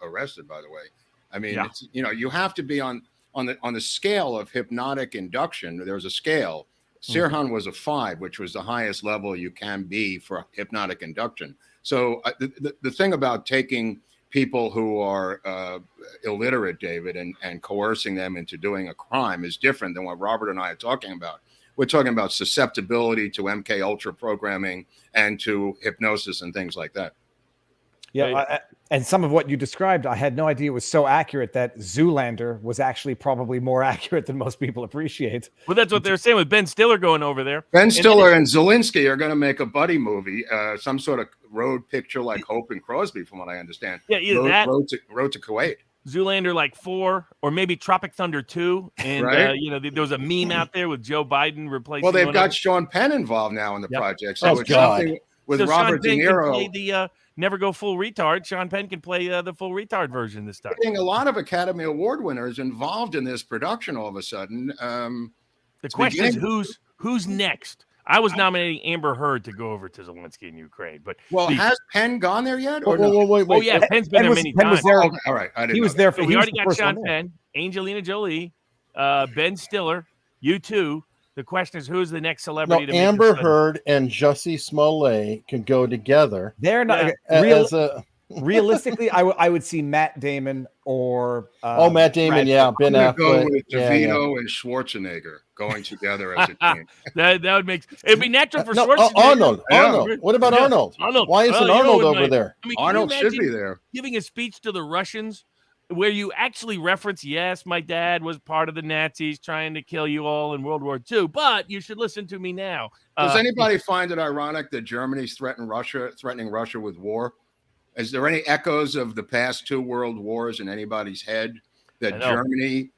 arrested, by the way. I mean, it's, you have to be on the scale of hypnotic induction. There was a scale. Sirhan was a 5, which was the highest level you can be for hypnotic induction. So the thing about taking people who are illiterate, David, and coercing them into doing a crime is different than what Robert and I are talking about. We're talking about susceptibility to MK Ultra programming and to hypnosis and things like that. Yeah, and some of what you described, I had no idea was so accurate that Zoolander was actually probably more accurate than most people appreciate. Well, that's what they're saying with Ben Stiller going over there. Ben Stiller and Zelensky are going to make a buddy movie, some sort of road picture like Hope and Crosby, from what I understand. Yeah, either Road to Kuwait. Zoolander like 4, or maybe Tropic Thunder 2. And, there was a meme out there with Joe Biden replacing. Well, they've got Sean Penn involved now in the project. So it's God. something with Robert De Niro. Never go full retard. Sean Penn can play the full retard version this time. Getting a lot of Academy Award winners involved in this production all of a sudden. The question is who's next? I was nominating Amber Heard to go over to Zelensky in Ukraine, but has Penn gone there yet? Or wait. Oh yeah, Penn's been there many times. All right, he was there for. We already got Sean Penn, Angelina Jolie, Ben Stiller, you two. The question is, who's the next celebrity? No, Amber Heard and Jussie Smollett can go together. They're not realistically. I would see Matt Damon or Matt Damon, Ben Affleck. Go with DeVito and Schwarzenegger going together as a team. that would make it'd be natural for Schwarzenegger. Arnold. What about Arnold? Why isn't Arnold over there? I mean, Arnold should be there. Giving a speech to the Russians, where you actually reference, yes, my dad was part of the Nazis trying to kill you all in World War II, but you should listen to me now. Does anybody find it ironic that Germany's threatening Russia with war? Is there any echoes of the past 2 world wars in anybody's head that Germany,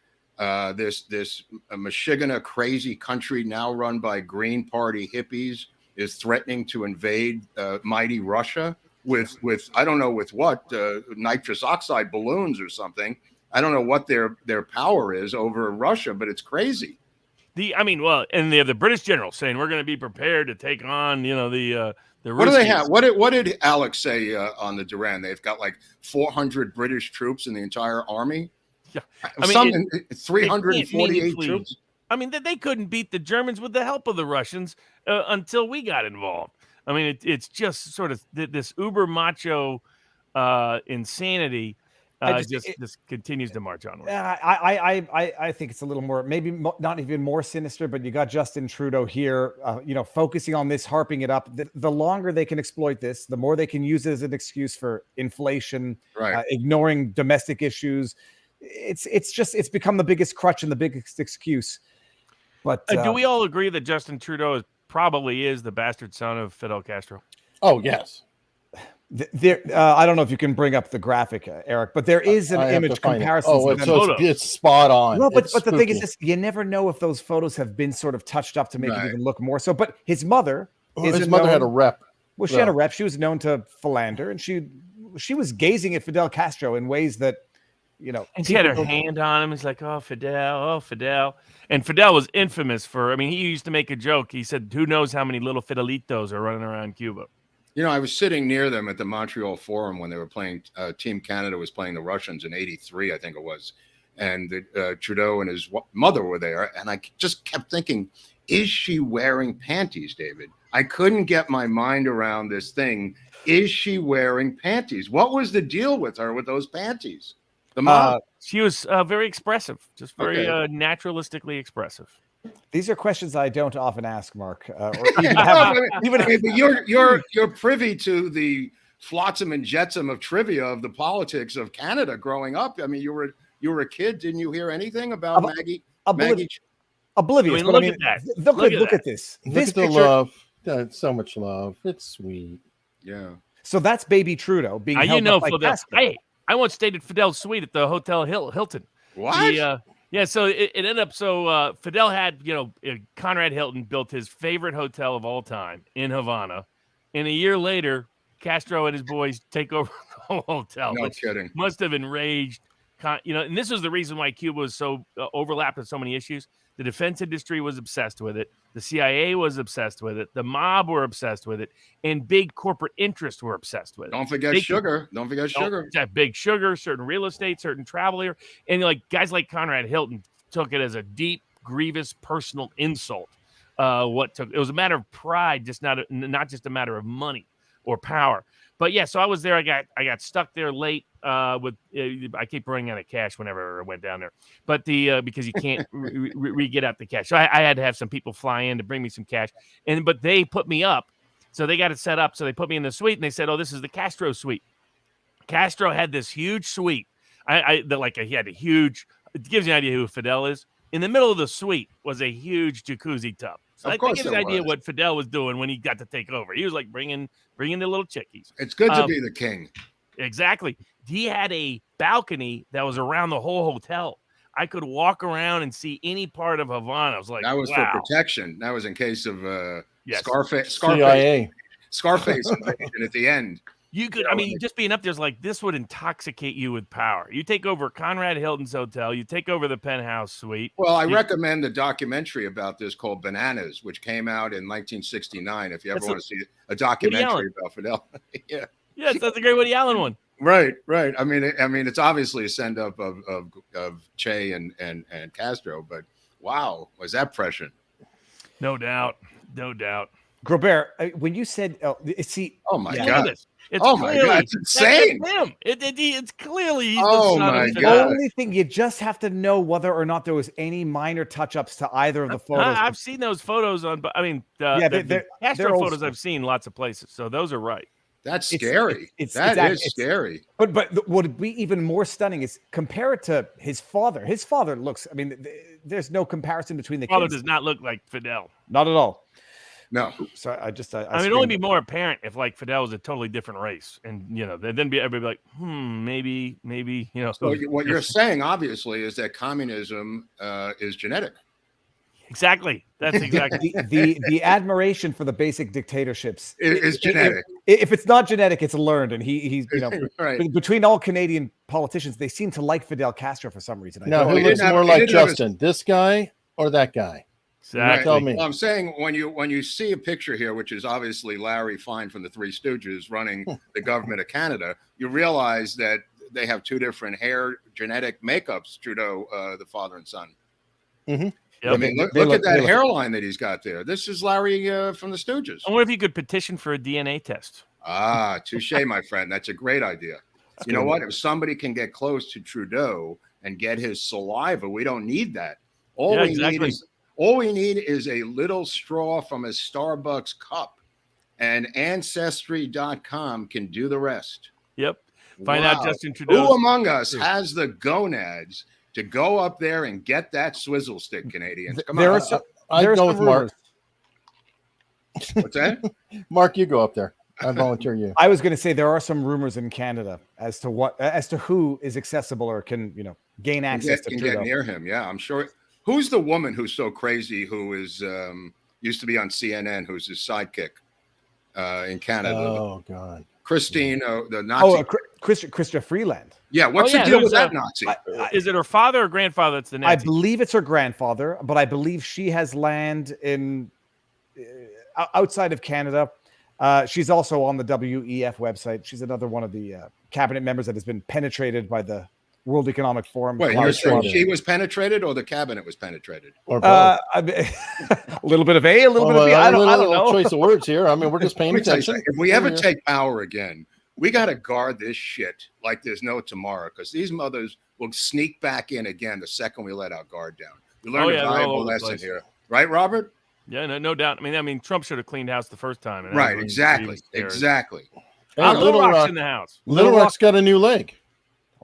this Michigan, crazy country now run by Green Party hippies, is threatening to invade mighty Russia? With I don't know with what, nitrous oxide balloons or something. I don't know what their power is over Russia, but it's crazy. And they have the British general saying we're going to be prepared to take on, the what do they have? What did Alex say on the Duran? They've got like 400 British troops in the entire army. Yeah, 348 troops. I mean, they couldn't beat the Germans with the help of the Russians until we got involved. I mean, it's just sort of this uber macho insanity just continues to march onward. I think it's a little more, maybe not even more sinister, but you got Justin Trudeau here, focusing on this, harping it up. The longer they can exploit this, the more they can use it as an excuse for inflation, ignoring domestic issues. It's become the biggest crutch and the biggest excuse. But do we all agree that Justin Trudeau probably is the bastard son of Fidel Castro? Oh, yes. I don't know if you can bring up the graphic, Eric, but there is an image comparison. It's spot on. No, but the thing is this, you never know if those photos have been sort of touched up to make it even look more so. But his mother had a rep. Well, she had a rep. She was known to philander, and she was gazing at Fidel Castro in ways that, and she had her hand on him. He's like, oh, Fidel. And Fidel was infamous for, he used to make a joke. He said, who knows how many little Fidelitos are running around Cuba? I was sitting near them at the Montreal Forum when they were playing, Team Canada was playing the Russians in '83, I think it was. And Trudeau and his mother were there. And I just kept thinking, is she wearing panties, David? I couldn't get my mind around this thing. Is she wearing panties? What was the deal with her with those panties? The mom? She was very expressive, just very naturalistically expressive. These are questions I don't often ask, Mark. But you're privy to the flotsam and jetsam of trivia of the politics of Canada growing up. You were a kid. Didn't you hear anything about Maggie? oblivious. I mean, look at that. Look at this. Look This at the picture, love. So much love. It's sweet. Yeah. So that's baby Trudeau being held up by Fidel. Castro. I once stayed at Fidel's suite at the Hotel Hilton. What? Yeah, so it ended up Fidel had, Conrad Hilton built his favorite hotel of all time in Havana. And a year later, Castro and his boys take over the whole hotel. No kidding. Must have enraged, and this was the reason why Cuba was so overlapped with so many issues. The defense industry was obsessed with it. The CIA was obsessed with it. The mob were obsessed with it. And big corporate interests were obsessed with it. Don't forget sugar. Don't forget sugar. Big sugar, certain real estate, certain travel here. And guys like Conrad Hilton took it as a deep, grievous personal insult. It was a matter of pride, just not just a matter of money or power. But yeah, so I was there. I got stuck there late. I keep running out of cash whenever I went down there. But because you can't get out the cash, so I had to have some people fly in to bring me some cash. But they put me up, so they got it set up. So they put me in the suite, and they said, "Oh, this is the Castro suite." Castro had this huge suite. He had a huge. It gives you an idea who Fidel is. In the middle of the suite was a huge jacuzzi tub. So I think it's an idea what Fidel was doing when he got to take over. He was like bringing the little chickies. It's good to be the king. Exactly. He had a balcony that was around the whole hotel. I could walk around and see any part of Havana. I was like, that was wow. for protection. That was in case of Scarface invasion at the end. You could, just being up there's like, this would intoxicate you with power. You take over Conrad Hilton's hotel, you take over the penthouse suite. Well, I recommend the documentary about this called Bananas, which came out in 1969. If you ever want to see a documentary about Fidel. Yeah. Yes, that's a great Woody Allen one. Right. I mean, it's obviously a send up of Che and Castro, but wow, was that prescient? No doubt. Groubert, when you said, oh my God. God. My God, it's insane. Him. It's clearly he's the son my of God. The only thing, you just have to know whether or not there was any minor touch-ups to either of the photos. I've seen those photos the Castro photos I've seen lots of places, so those are right. That's scary. That is scary. But what would be even more stunning is compare it to his father. His father looks, there's no comparison between the father kids. Does not look like Fidel. Not at all. No. So it'd only be more apparent if Fidel was a totally different race, and then everybody be like, maybe. So what you're saying obviously is that communism is genetic. Exactly. That's exactly the admiration for the basic dictatorships is genetic. If it's not genetic, it's learned, and he's right. Between all Canadian politicians, they seem to like Fidel Castro for some reason. Now, who looks more like Justin, this guy or that guy? Exactly. Tell me. Well, I'm saying when you see a picture here, which is obviously Larry Fine from the Three Stooges running the government of Canada, you realize that they have two different hair genetic makeups, Trudeau, the father and son. Mm-hmm. Yep. Look at that hairline that he's got there. This is Larry from the Stooges. I wonder if you could petition for a DNA test. Ah, touche, my friend. That's a great idea. You know what? If somebody can get close to Trudeau and get his saliva, we don't need that. All we need is a little straw from a Starbucks cup, and Ancestry.com can do the rest. Yep. Find out Justin Trudeau. Who among us has the gonads to go up there and get that swizzle stick, Canadians? Come on. I'd go with Mark. What's that? Mark, you go up there. I volunteer you. I was going to say there are some rumors in Canada as to who is accessible or can gain access to Trudeau. Get near him. Yeah, I'm sure. Who's the woman who's so crazy who is used to be on CNN, who's his sidekick in Canada? Oh, God. Christine, the Nazi. Christa Freeland. Yeah, what's the deal with that Nazi? Is it her father or grandfather that's the Nazi? I believe it's her grandfather, but I believe she has land in outside of Canada. She's also on the WEF website. She's another one of the cabinet members that has been penetrated by the World Economic Forum. Wait, you're saying she was penetrated or the cabinet was penetrated? Or both? A little bit of A, a little bit of B. I don't know. Choice of words here. We're just paying attention. If we ever take power again, we got to guard this shit like there's no tomorrow, because these mothers will sneak back in again the second we let our guard down. We learned a valuable lesson here. Right, Robert? Yeah, no doubt. I mean, Trump should have cleaned house the first time. Right, exactly. Hey, Little Rock's in the house. Little Rock's got a new leg.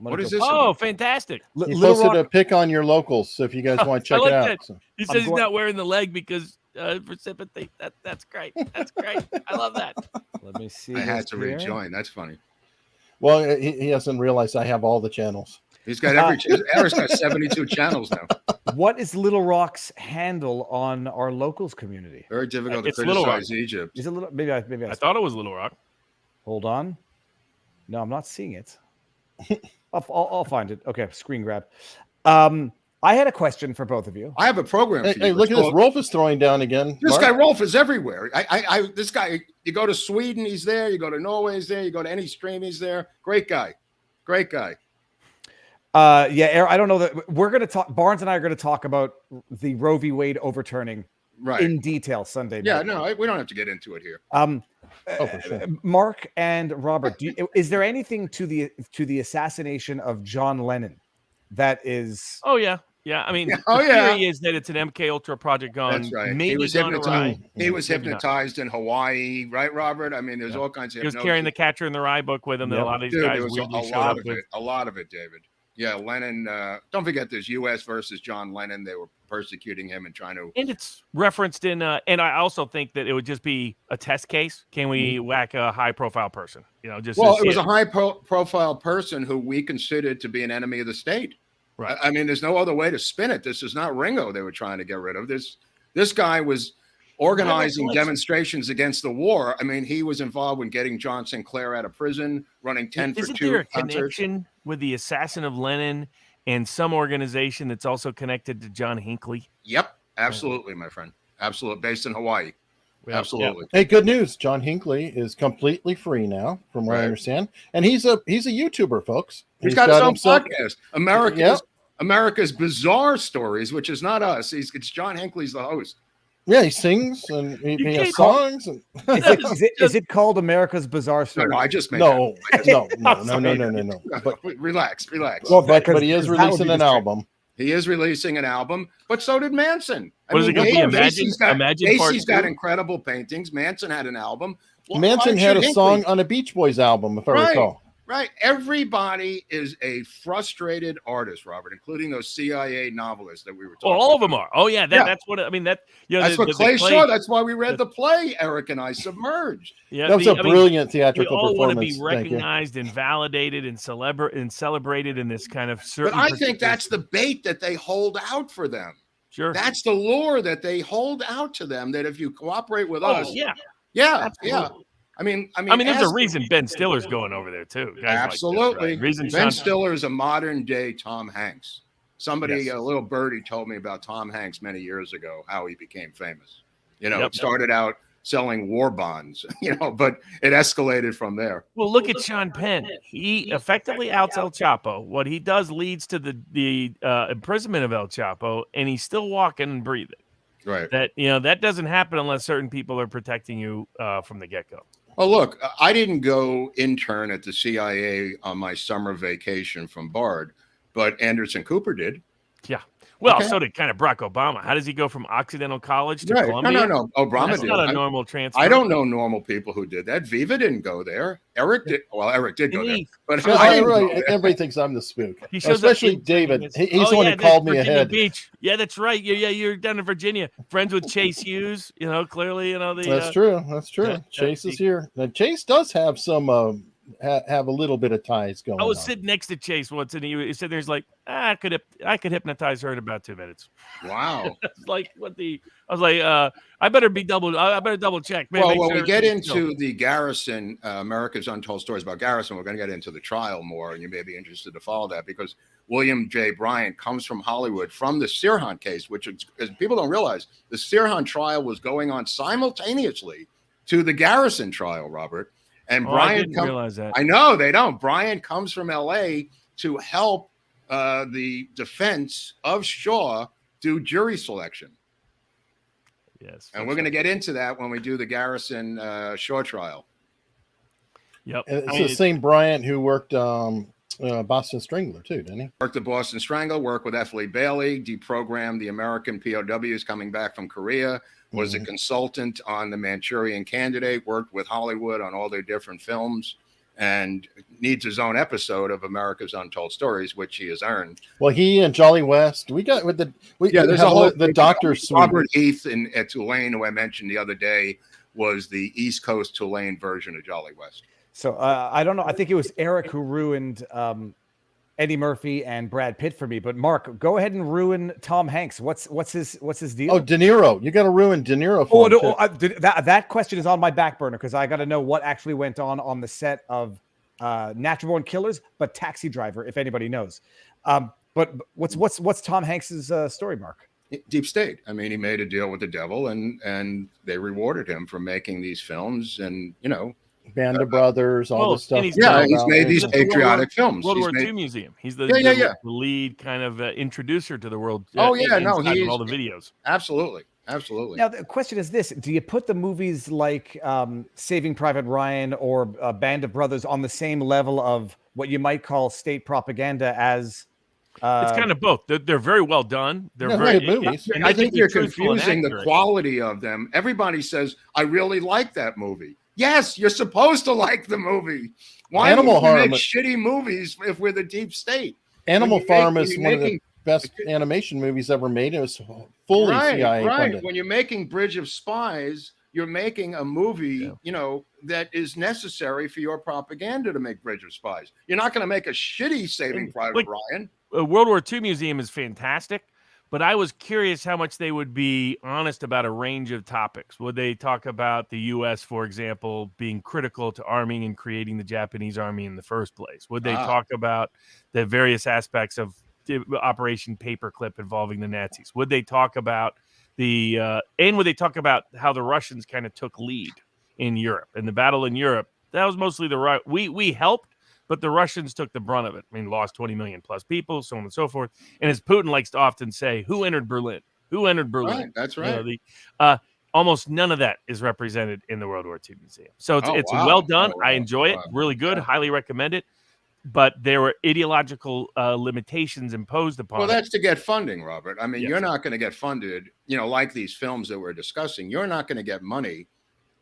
What is this? Oh, fantastic! He posted a pic on your locals, so if you guys want to check it out. That. So. He says he's not wearing the leg because for sympathy. That's great. That's great. I love that. Let me see. I had to rejoin. That's funny. Well, he hasn't realized I have all the channels. He's got Eric's got 72 channels now. What is Little Rock's handle on our locals community? Very difficult to criticize Egypt. Is it little? Maybe I thought it was Little Rock. Hold on. No, I'm not seeing it. I'll find it. Okay, screen grab. I had a question for both of you. I have a program. Hey, look at this. Rolf is throwing down again. This guy Rolf is everywhere. This guy. You go to Sweden, he's there. You go to Norway, he's there. You go to any stream, he's there. Great guy. Yeah, I don't know that we're going to talk. Barnes and I are going to talk about the Roe v. Wade overturning in detail Sunday night. Yeah, no, we don't have to get into it here. For sure. Mark and Robert, is there anything to the assassination of John Lennon that is? Oh yeah. I mean, the theory is that it's an MK Ultra project gone. That's right. Maybe he was hypnotized. He was hypnotized in Hawaii, right, Robert? I mean, there's all kinds of. He was carrying the Catcher in the Rye book with him. That a lot of these guys weirdly showed up with. A lot of it, David. Yeah, Lennon. Don't forget, there's U.S. versus John Lennon. They were persecuting him and trying to. And it's referenced in. And I also think that it would just be a test case. Can we whack a high-profile person? It was a high-profile person who we considered to be an enemy of the state. Right. I mean, there's no other way to spin it. This is not Ringo they were trying to get rid of. This guy was organizing demonstrations against the war. I mean, he was involved in getting John Sinclair out of prison, running 10 for 2 Isn't there a concerts. connection with the assassin of Lenin and some organization that's also connected to John Hinckley? Yep, absolutely, my friend. Absolutely, based in Hawaii. Yep. Absolutely. Hey, good news. John Hinckley is completely free now, from what I understand. And he's a YouTuber, folks. He's got his own podcast. America's Bizarre Stories, which is not us. It's John Hinckley's the host. Yeah, he sings and he has songs. And is it called America's Bizarre Stories? No, I just made no. But relax. Well, but he is releasing an album. He is releasing an album, but so did Manson. What is it going to be? Imagine Casey's got incredible paintings. Manson had an album. Manson had a song on a Beach Boys album, if I recall. Right. Everybody is a frustrated artist, Robert, including those CIA novelists that we were talking about. All of them are. Oh, yeah. That's what I mean. That's what Clay saw. That's why we read the play, Eric and I, Submerged. Yeah, that was a brilliant theatrical performance. We all want to be recognized and validated and celebrated in this kind of certain. But I think that's the bait that they hold out for them. Sure. That's the lure that they hold out to them, that if you cooperate with us. Yeah. Yeah. I mean, there's a reason Ben Stiller's going over there too. Absolutely. Like this, right? Ben Stiller is a modern day Tom Hanks. Somebody, a little birdie, told me about Tom Hanks many years ago, how he became famous. It started out selling war bonds, but it escalated from there. Well, look at Sean Penn. He effectively outs El Chapo. What he does leads to the imprisonment of El Chapo, and he's still walking and breathing. Right. That doesn't happen unless certain people are protecting you from the get-go. Oh, look, I didn't go intern at the CIA on my summer vacation from Bard, but Anderson Cooper did. Yeah. Well, so did kind of Barack Obama. How does he go from Occidental College to Columbia? No. Obama That's did. Not a normal transfer. I don't know normal people who did that. Viva didn't go there. Eric did. Well, Eric did go there. But everybody thinks I'm the spook. Especially David. He's the one who called me ahead. Beach. Yeah, that's right. You're down in Virginia. Friends with Chase Hughes. Clearly, That's true. Chase is here. Now, Chase does have some have a little bit of ties going on. I was sitting next to Chase once, and he said, "There's like I could hypnotize her in about 2 minutes." Wow! Like what the? I was like, I better double check. Well, when we get into the Garrison, America's Untold Stories about Garrison, we're going to get into the trial more, and you may be interested to follow that because William J. Bryant comes from Hollywood from the Sirhan case, which is, people don't realize the Sirhan trial was going on simultaneously to the Garrison trial, Robert. And Brian, I didn't realize that. I know they don't. Brian comes from L.A. to help the defense of Shaw do jury selection. Yes, and we're going to get into that when we do the Garrison Shaw trial. Yep, it's the same Bryant who worked Boston Strangler too, didn't he? Worked at Boston Strangler. Worked with F. Lee Bailey. Deprogrammed the American POWs coming back from Korea. Was a consultant on the Manchurian Candidate, worked with Hollywood on all their different films, and needs his own episode of America's Untold Stories, which he has earned. Well, he and Jolly West, there's a whole the Doctor Suite. Robert Heath at Tulane, who I mentioned the other day, was the East Coast Tulane version of Jolly West. So I don't know. I think it was Eric who ruined Eddie Murphy and Brad Pitt for me. But Mark, go ahead and ruin Tom Hanks. What's his deal? Oh, De Niro. You got to ruin De Niro for him. That question is on my back burner because I got to know what actually went on the set of Natural Born Killers, but Taxi Driver, if anybody knows. But what's Tom Hanks's story, Mark? Deep State. I mean, he made a deal with the devil, and they rewarded him for making these films, and Band of Brothers, all this stuff. He's made these patriotic films. World War II Museum. He's the lead kind of introducer to the world. He's all the videos. Absolutely. Now the question is this: do you put the movies like Saving Private Ryan or Band of Brothers on the same level of what you might call state propaganda as? It's kind of both. They're very well done. They're very movies. I think you're confusing the quality of them. Everybody says, "I really like that movie." Yes, you're supposed to like the movie. Why would we make shitty movies if we're the deep state? Animal Farm is one of the best animation movies ever made. It was fully CIA funded. When you're making Bridge of Spies, you're making a movie, that is necessary for your propaganda to make Bridge of Spies. You're not going to make a shitty Saving Private Ryan. World War II Museum is fantastic. But I was curious how much they would be honest about a range of topics. Would they talk about the U.S., for example, being critical to arming and creating the Japanese army in the first place? Would they talk about the various aspects of Operation Paperclip involving the Nazis? Would they talk about would they talk about how the Russians kind of took lead in Europe and the battle in Europe? That was mostly we helped. But the Russians took the brunt of it. I mean, lost 20 million plus people, so on and so forth. And as Putin likes to often say, who entered Berlin? Who entered Berlin? Right, that's right. Almost none of that is represented in the World War II Museum. So it's well done. I enjoy it. Really good. Highly recommend it. But there were ideological limitations imposed upon it. Well, that's to get funding, Robert. I mean, you're not going to get funded, like these films that we're discussing. You're not going to get money,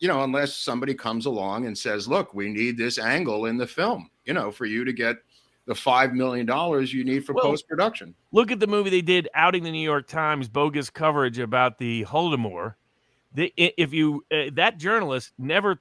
unless somebody comes along and says, look, we need this angle in the film, for you to get the $5 million you need for post-production. Look at the movie they did outing the New York Times bogus coverage about the Holodomor. That journalist never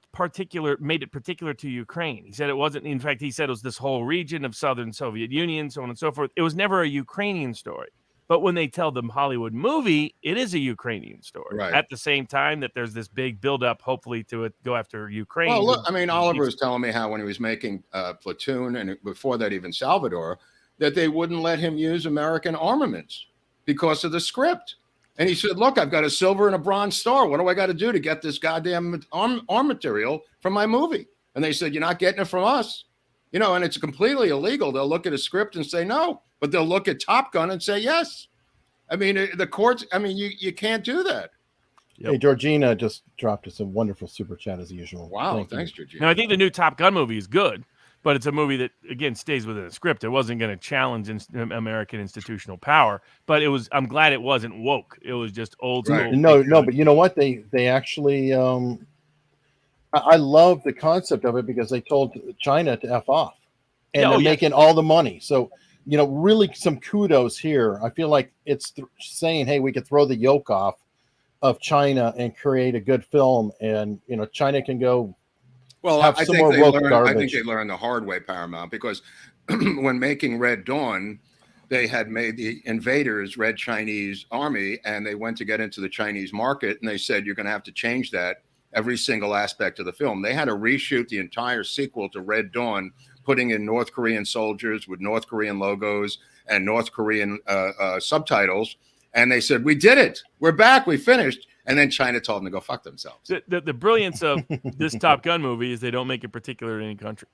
made it particular to Ukraine. He said it wasn't. In fact, he said it was this whole region of southern Soviet Union, so on and so forth. It was never a Ukrainian story. But when they tell them Hollywood movie, it is a Ukrainian story. Right. At the same time that there's this big buildup, hopefully, to it go after Ukraine. Well, look, I mean, Oliver was telling me how when he was making Platoon and before that even Salvador, that they wouldn't let him use American armaments because of the script. And he said, look, I've got a silver and a bronze star. What do I got to do to get this goddamn arm material from my movie? And they said, you're not getting it from us. And it's completely illegal. They'll look at a script and say no, but they'll look at Top Gun and say yes. I mean, the courts, you can't do that. Yep. Hey, Georgina just dropped us a wonderful super chat as usual. Wow, thanks, Georgina. Now, I think the new Top Gun movie is good, but it's a movie that, again, stays within the script. It wasn't going to challenge American institutional power, but I'm glad it wasn't woke. It was just old school. Right. No, but you know what? They actually, I love the concept of it because they told China to F off, and they're making all the money. So, really some kudos here. I feel like it's saying, hey, we could throw the yoke off of China and create a good film, and China can go. Well, have some more woke garbage. I think they learned the hard way, Paramount, because when making Red Dawn, they had made the invaders Red Chinese Army, and they went to get into the Chinese market, and they said you're going to have to change that every single aspect of the film. They had to reshoot the entire sequel to Red Dawn, putting in North Korean soldiers with North Korean logos and North Korean subtitles. And they said, we did it. We're back. We finished. And then China told them to go fuck themselves. The brilliance of this Top Gun movie is they don't make it particular in any country.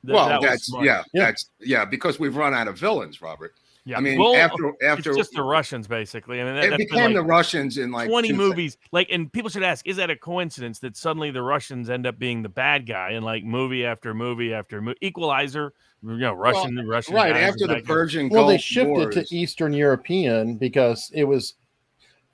That's because we've run out of villains, Robert. Yeah, I mean, after it's just the Russians, basically. I mean, it became the Russians in 20 movies. And people should ask, is that a coincidence that suddenly the Russians end up being the bad guy in movie after movie after movie? Equalizer, Russian, right after the Persian Gulf. Well, they shifted to Eastern European because it was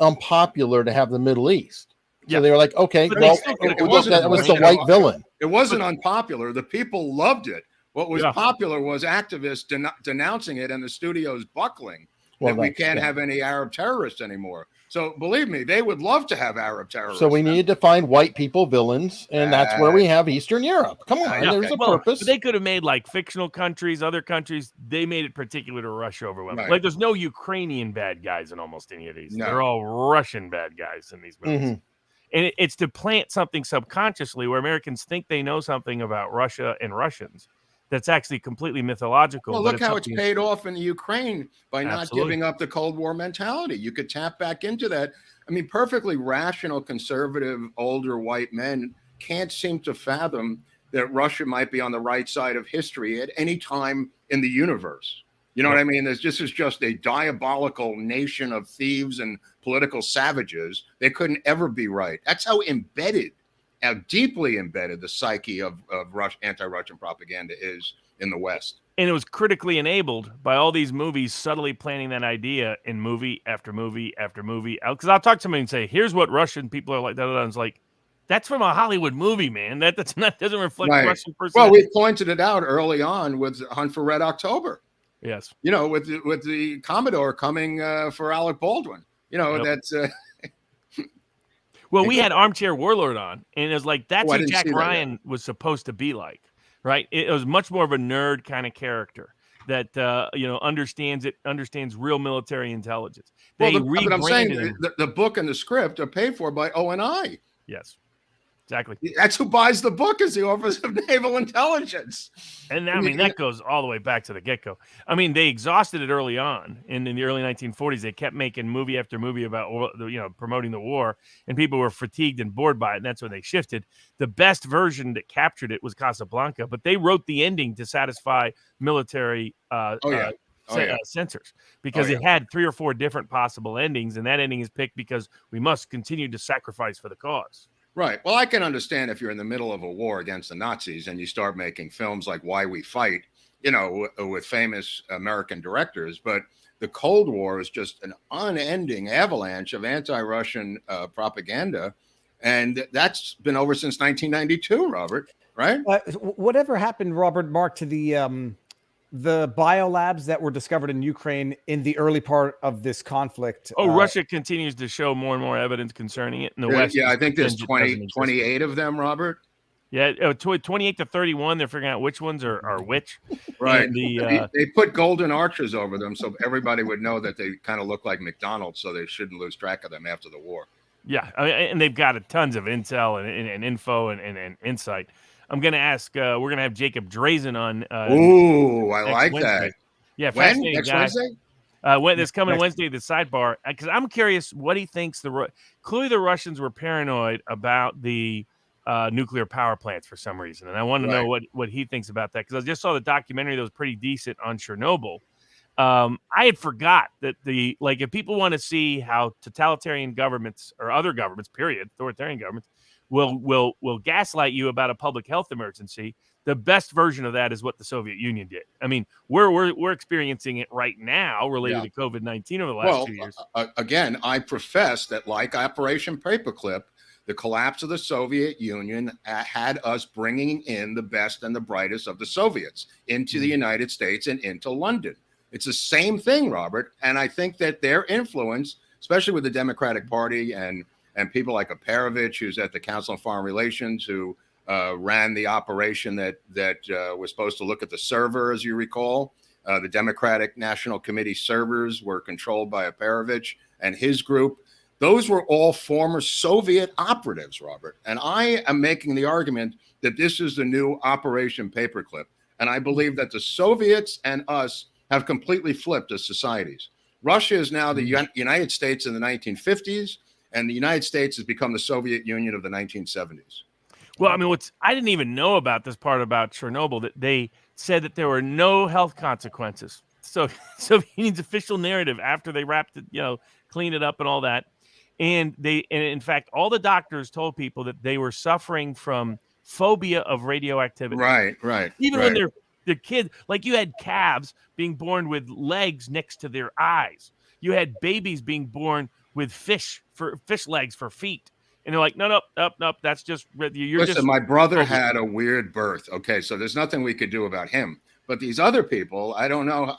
unpopular to have the Middle East. So they were like, okay, But well, it wasn't that was the white villain. It wasn't unpopular. The people loved it. What was popular was activists denouncing it and the studios buckling that we can't have any Arab terrorists anymore. So believe me, they would love to have Arab terrorists. So we needed to find white people villains, and that's where we have Eastern Europe. Come on, there's a purpose. They could have made like fictional countries, other countries. They made it particular to Russia overwhelming. Right. Like there's no Ukrainian bad guys in almost any of these. No. They're all Russian bad guys in these movies. Mm-hmm. And it's to plant something subconsciously where Americans think they know something about Russia and Russians that's actually completely mythological. Well, look how it's paid off in the Ukraine by not giving up the Cold War mentality. You could tap back into that. I mean, perfectly rational, conservative, older white men can't seem to fathom that Russia might be on the right side of history at any time in the universe. You know what I mean? This is just a diabolical nation of thieves and political savages. They couldn't ever be right. That's how embedded, how deeply embedded the psyche of anti-Russian propaganda is in the West. And it was critically enabled by all these movies subtly planting that idea in movie after movie after movie. Because I'll talk to somebody and say, here's what Russian people are like. And it's like, that's from a Hollywood movie, man. That doesn't reflect Russian personality. Well, we pointed it out early on with Hunt for Red October. Yes. You know, with the Commodore coming for Alec Baldwin. You know, that's... Well, we had Armchair Warlord on, and it was like, that's what Jack Ryan was supposed to be like, right? It was much more of a nerd kind of character that, understands real military intelligence. But I'm saying the book and the script are paid for by O&I. Yes, exactly. That's who buys the book, is the Office of Naval Intelligence. And I mean, that goes all the way back to the get-go. I mean, they exhausted it early on. In the early 1940s, they kept making movie after movie about, promoting the war, and people were fatigued and bored by it, and that's when they shifted. The best version that captured it was Casablanca, but they wrote the ending to satisfy military censors, because it had 3 or 4 different possible endings, and that ending is picked because we must continue to sacrifice for the cause. Right. Well, I can understand if you're in the middle of a war against the Nazis and you start making films like Why We Fight, with famous American directors. But the Cold War is just an unending avalanche of anti-Russian propaganda. And that's been over since 1992, Robert, right? Whatever happened, Robert, Mark, to the biolabs that were discovered in Ukraine in the early part of this conflict? Russia continues to show more and more evidence concerning it in the West. Yeah, I think there's 28 of them, Robert. Yeah, 28 to 31. They're figuring out which ones are which. Right. They put golden arches over them so everybody would know that they kind of look like McDonald's, so they shouldn't lose track of them after the war. Yeah, and they've got tons of intel and info and insight. I'm going to ask, we're going to have Jacob Drazen on. Ooh, I like Wednesday. That. Yeah, when? Next Wednesday? This coming Wednesday, the sidebar. Because I'm curious what he thinks. Clearly, the Russians were paranoid about the nuclear power plants for some reason. And I want to know what he thinks about that. Because I just saw the documentary that was pretty decent on Chernobyl. I had forgot that if people want to see how totalitarian governments or other governments, period, authoritarian governments, will gaslight you about a public health emergency. The best version of that is what the Soviet Union did. I mean, we're experiencing it right now related to COVID-19 over the last 2 years. Again, I profess that, like Operation Paperclip, the collapse of the Soviet Union had us bringing in the best and the brightest of the Soviets into the United States and into London. It's the same thing, Robert. And I think that their influence, especially with the Democratic Party and people like Aparovich, who's at the Council on Foreign Relations, who ran the operation that was supposed to look at the server, as you recall. The Democratic National Committee servers were controlled by Aparovich and his group. Those were all former Soviet operatives, Robert. And I am making the argument that this is the new Operation Paperclip. And I believe that the Soviets and us have completely flipped as societies. Russia is now the United States in the 1950s. And the United States has become the Soviet Union of the 1970s. Well, I mean, I didn't even know about this part about Chernobyl, that they said that there were no health consequences. So Union's official narrative after they wrapped it, cleaned it up and all that. And in fact, all the doctors told people that they were suffering from phobia of radioactivity. Right. Even when they're kids, like you had calves being born with legs next to their eyes. You had babies being born with fish legs for feet. And they're like, no, that's just you're Listen, just. my brother had a weird birth. Okay, so there's nothing we could do about him. But these other people, I don't know.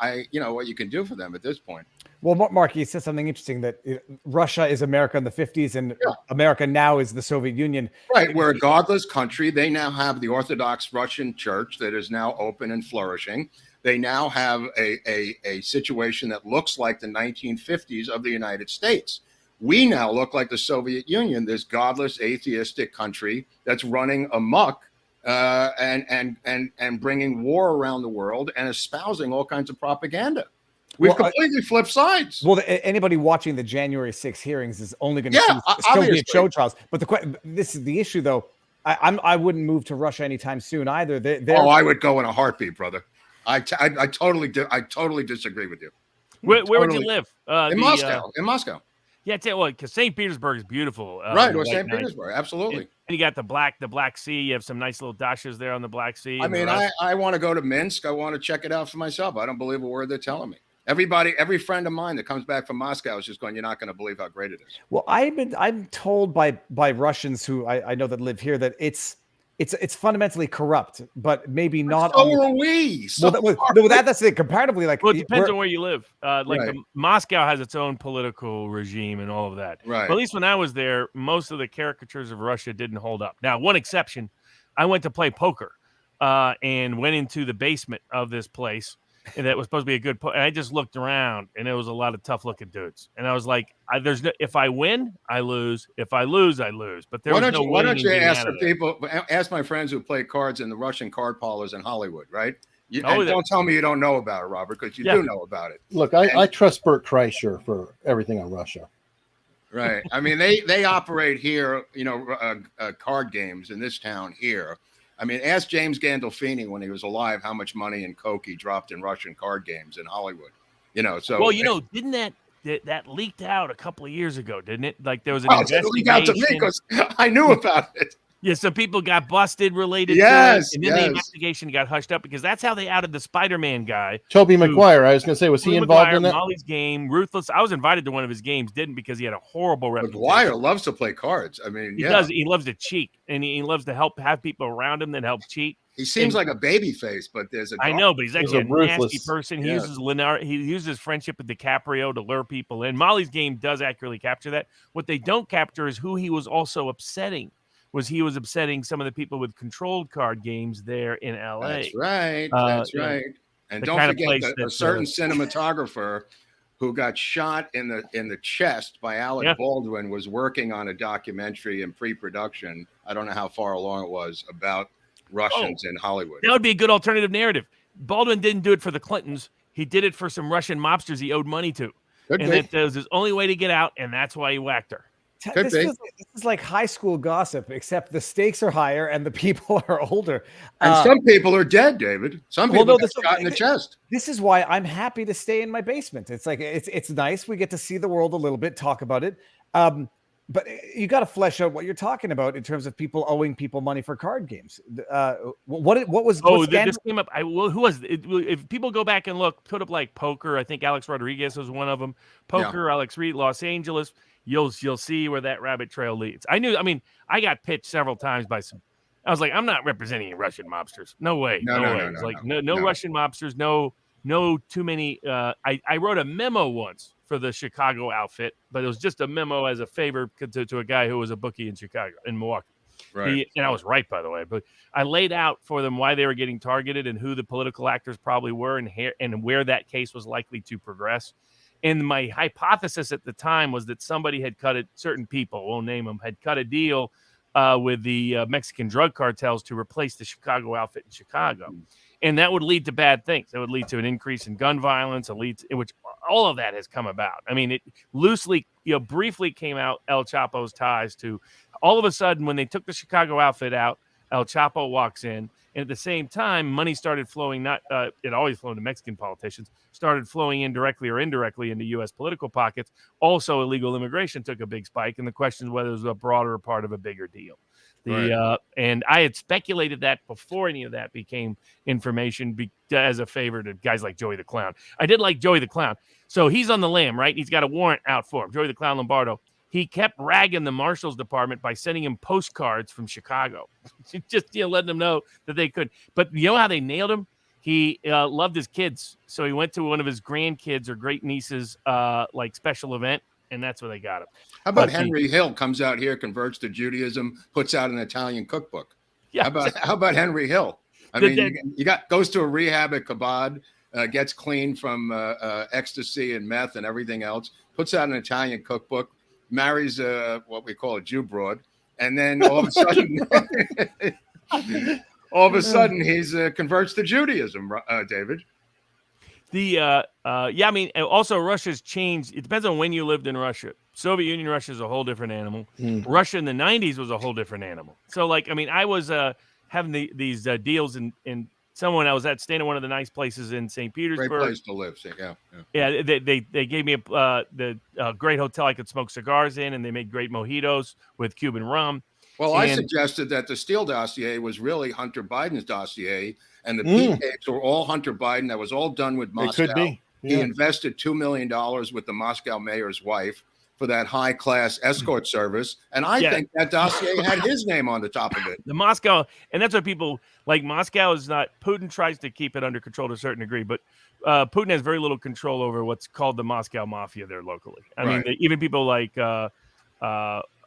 What you can do for them at this point. Well, Mark, you said something interesting that Russia is America in the 50s and America now is the Soviet Union. Right. We're a godless country. They now have the Orthodox Russian Church that is now open and flourishing. They now have a situation that looks like the 1950s of the United States. We now look like the Soviet Union, this godless, atheistic country that's running amok and bringing war around the world and espousing all kinds of propaganda. We've completely flipped sides. Well, anybody watching the January 6 hearings is only going to see Soviet show trials. But this is the issue, though. I wouldn't move to Russia anytime soon either. I would go in a heartbeat, brother. I totally disagree with you. Where would you live? In Moscow. In Moscow. Yeah, because St. Petersburg is beautiful. Right, or St. Petersburg, absolutely. And you got the Black Sea. You have some nice little dashes there on the Black Sea. I mean, I want to go to Minsk. I want to check it out for myself. I don't believe a word they're telling me. Every friend of mine that comes back from Moscow is just going, you're not going to believe how great it is. Well, I'm told by Russians who I know that live here that it's fundamentally corrupt, but maybe not. So are we. That's it. Comparatively, like, well, it depends on where you live. Moscow has its own political regime and all of that. Right. But at least when I was there, most of the caricatures of Russia didn't hold up. Now, one exception, I went to play poker and went into the basement of this place. And that was supposed to be a good and I just looked around, and there was a lot of tough-looking dudes. And I was like, if I win, I lose. If I lose, I lose. But why don't you ask the people? Ask my friends who play cards in the Russian card parlors in Hollywood, right? Don't tell me you don't know about it, Robert, because you do know about it. Look, I trust Bert Kreischer for everything on Russia. Right. I mean, they operate here, card games in this town here. I mean, ask James Gandolfini when he was alive how much money and coke he dropped in Russian card games in Hollywood. Didn't that leaked out a couple of years ago, didn't it? Like there was an investigation. It leaked out to me because I knew about it. Yeah, some people got busted related to it, and then the investigation got hushed up because that's how they outed the Spider-Man guy. Tobey Maguire, I was going to say, was he involved in that? Molly's Game, Ruthless. I was invited to one of his games, didn't because he had a horrible reputation. Maguire loves to play cards. I mean, he does. He loves to cheat, and he loves to have people around him that help cheat. He seems like a baby face, but there's a. I know, but he's actually a ruthless nasty person. He uses friendship with DiCaprio to lure people in. Molly's Game does accurately capture that. What they don't capture is who he was also upsetting. He was upsetting some of the people with controlled card games there in LA. That's right. That's right. And don't forget a certain cinematographer who got shot in the chest by Alec Baldwin was working on a documentary in pre-production. I don't know how far along it was about Russians in Hollywood. That would be a good alternative narrative. Baldwin didn't do it for the Clintons. He did it for some Russian mobsters he owed money to. That was his only way to get out, and that's why he whacked her. This is like high school gossip, except the stakes are higher and the people are older. And some people are dead, David. Some people got shot in the chest. This is why I'm happy to stay in my basement. It's like it's nice. We get to see the world a little bit, talk about it. But you got to flesh out what you're talking about in terms of people owing people money for card games. What was? This came up. Who was it? If people go back and look, put up like poker. I think Alex Rodriguez was one of them. Poker, Alex Reed, Los Angeles. You'll see where that rabbit trail leads. I got pitched several times by some. I was like, I'm not representing Russian mobsters. No way. No way. No Russian mobsters. No too many. I wrote a memo once for the Chicago outfit, but it was just a memo as a favor to a guy who was a bookie in Chicago, in Milwaukee. Right. And I was right, by the way. But I laid out for them why they were getting targeted and who the political actors probably were and where that case was likely to progress. And my hypothesis at the time was that somebody had certain people, we'll name them, had cut a deal with the Mexican drug cartels to replace the Chicago outfit in Chicago. And that would lead to bad things. That would lead to an increase in gun violence, which all of that has come about. I mean, it loosely, briefly came out El Chapo's ties to all of a sudden when they took the Chicago outfit out, El Chapo walks in. And at the same time, money started flowing, it always flowed to Mexican politicians, started flowing indirectly or indirectly into U.S. political pockets. Also, illegal immigration took a big spike. And the question is whether it was a broader part of a bigger deal. And I had speculated that before any of that became information as a favor to guys like Joey the Clown. I did like Joey the Clown. So he's on the lam, right? He's got a warrant out for him, Joey the Clown Lombardo. he kept ragging the marshal's department by sending him postcards from Chicago, just letting them know that they could. But you know how they nailed him? He loved his kids, so he went to one of his grandkids or great nieces like special event, and that's where they got him. How about Henry Hill comes out here, converts to Judaism, puts out an Italian cookbook? Yeah. How about Henry Hill? I mean, goes to a rehab at Kabod, gets clean from ecstasy and meth and everything else, puts out an Italian cookbook, marries what we call a Jew broad, and then all of a sudden, he's converts to Judaism. David. I mean, also Russia's changed. It depends on when you lived in Russia. Soviet Union Russia is a whole different animal. Russia in the 90s was a whole different animal. So, like, I mean, I was having these deals in someone I was staying at one of the nice places in St. Petersburg. Great place to live. So, yeah. They gave me a great hotel I could smoke cigars in, and they made great mojitos with Cuban rum. Well, I suggested that the Steele dossier was really Hunter Biden's dossier, and the P-tapes were all Hunter Biden. That was all done with Moscow. It could be. Yeah. He invested $2 million with the Moscow mayor's wife for that high-class escort service, and I think that dossier had his name on the top of it. The Moscow, and that's what people like. Moscow is not. Putin tries to keep it under control to a certain degree, but Putin has very little control over what's called the Moscow Mafia there locally. I mean, even people like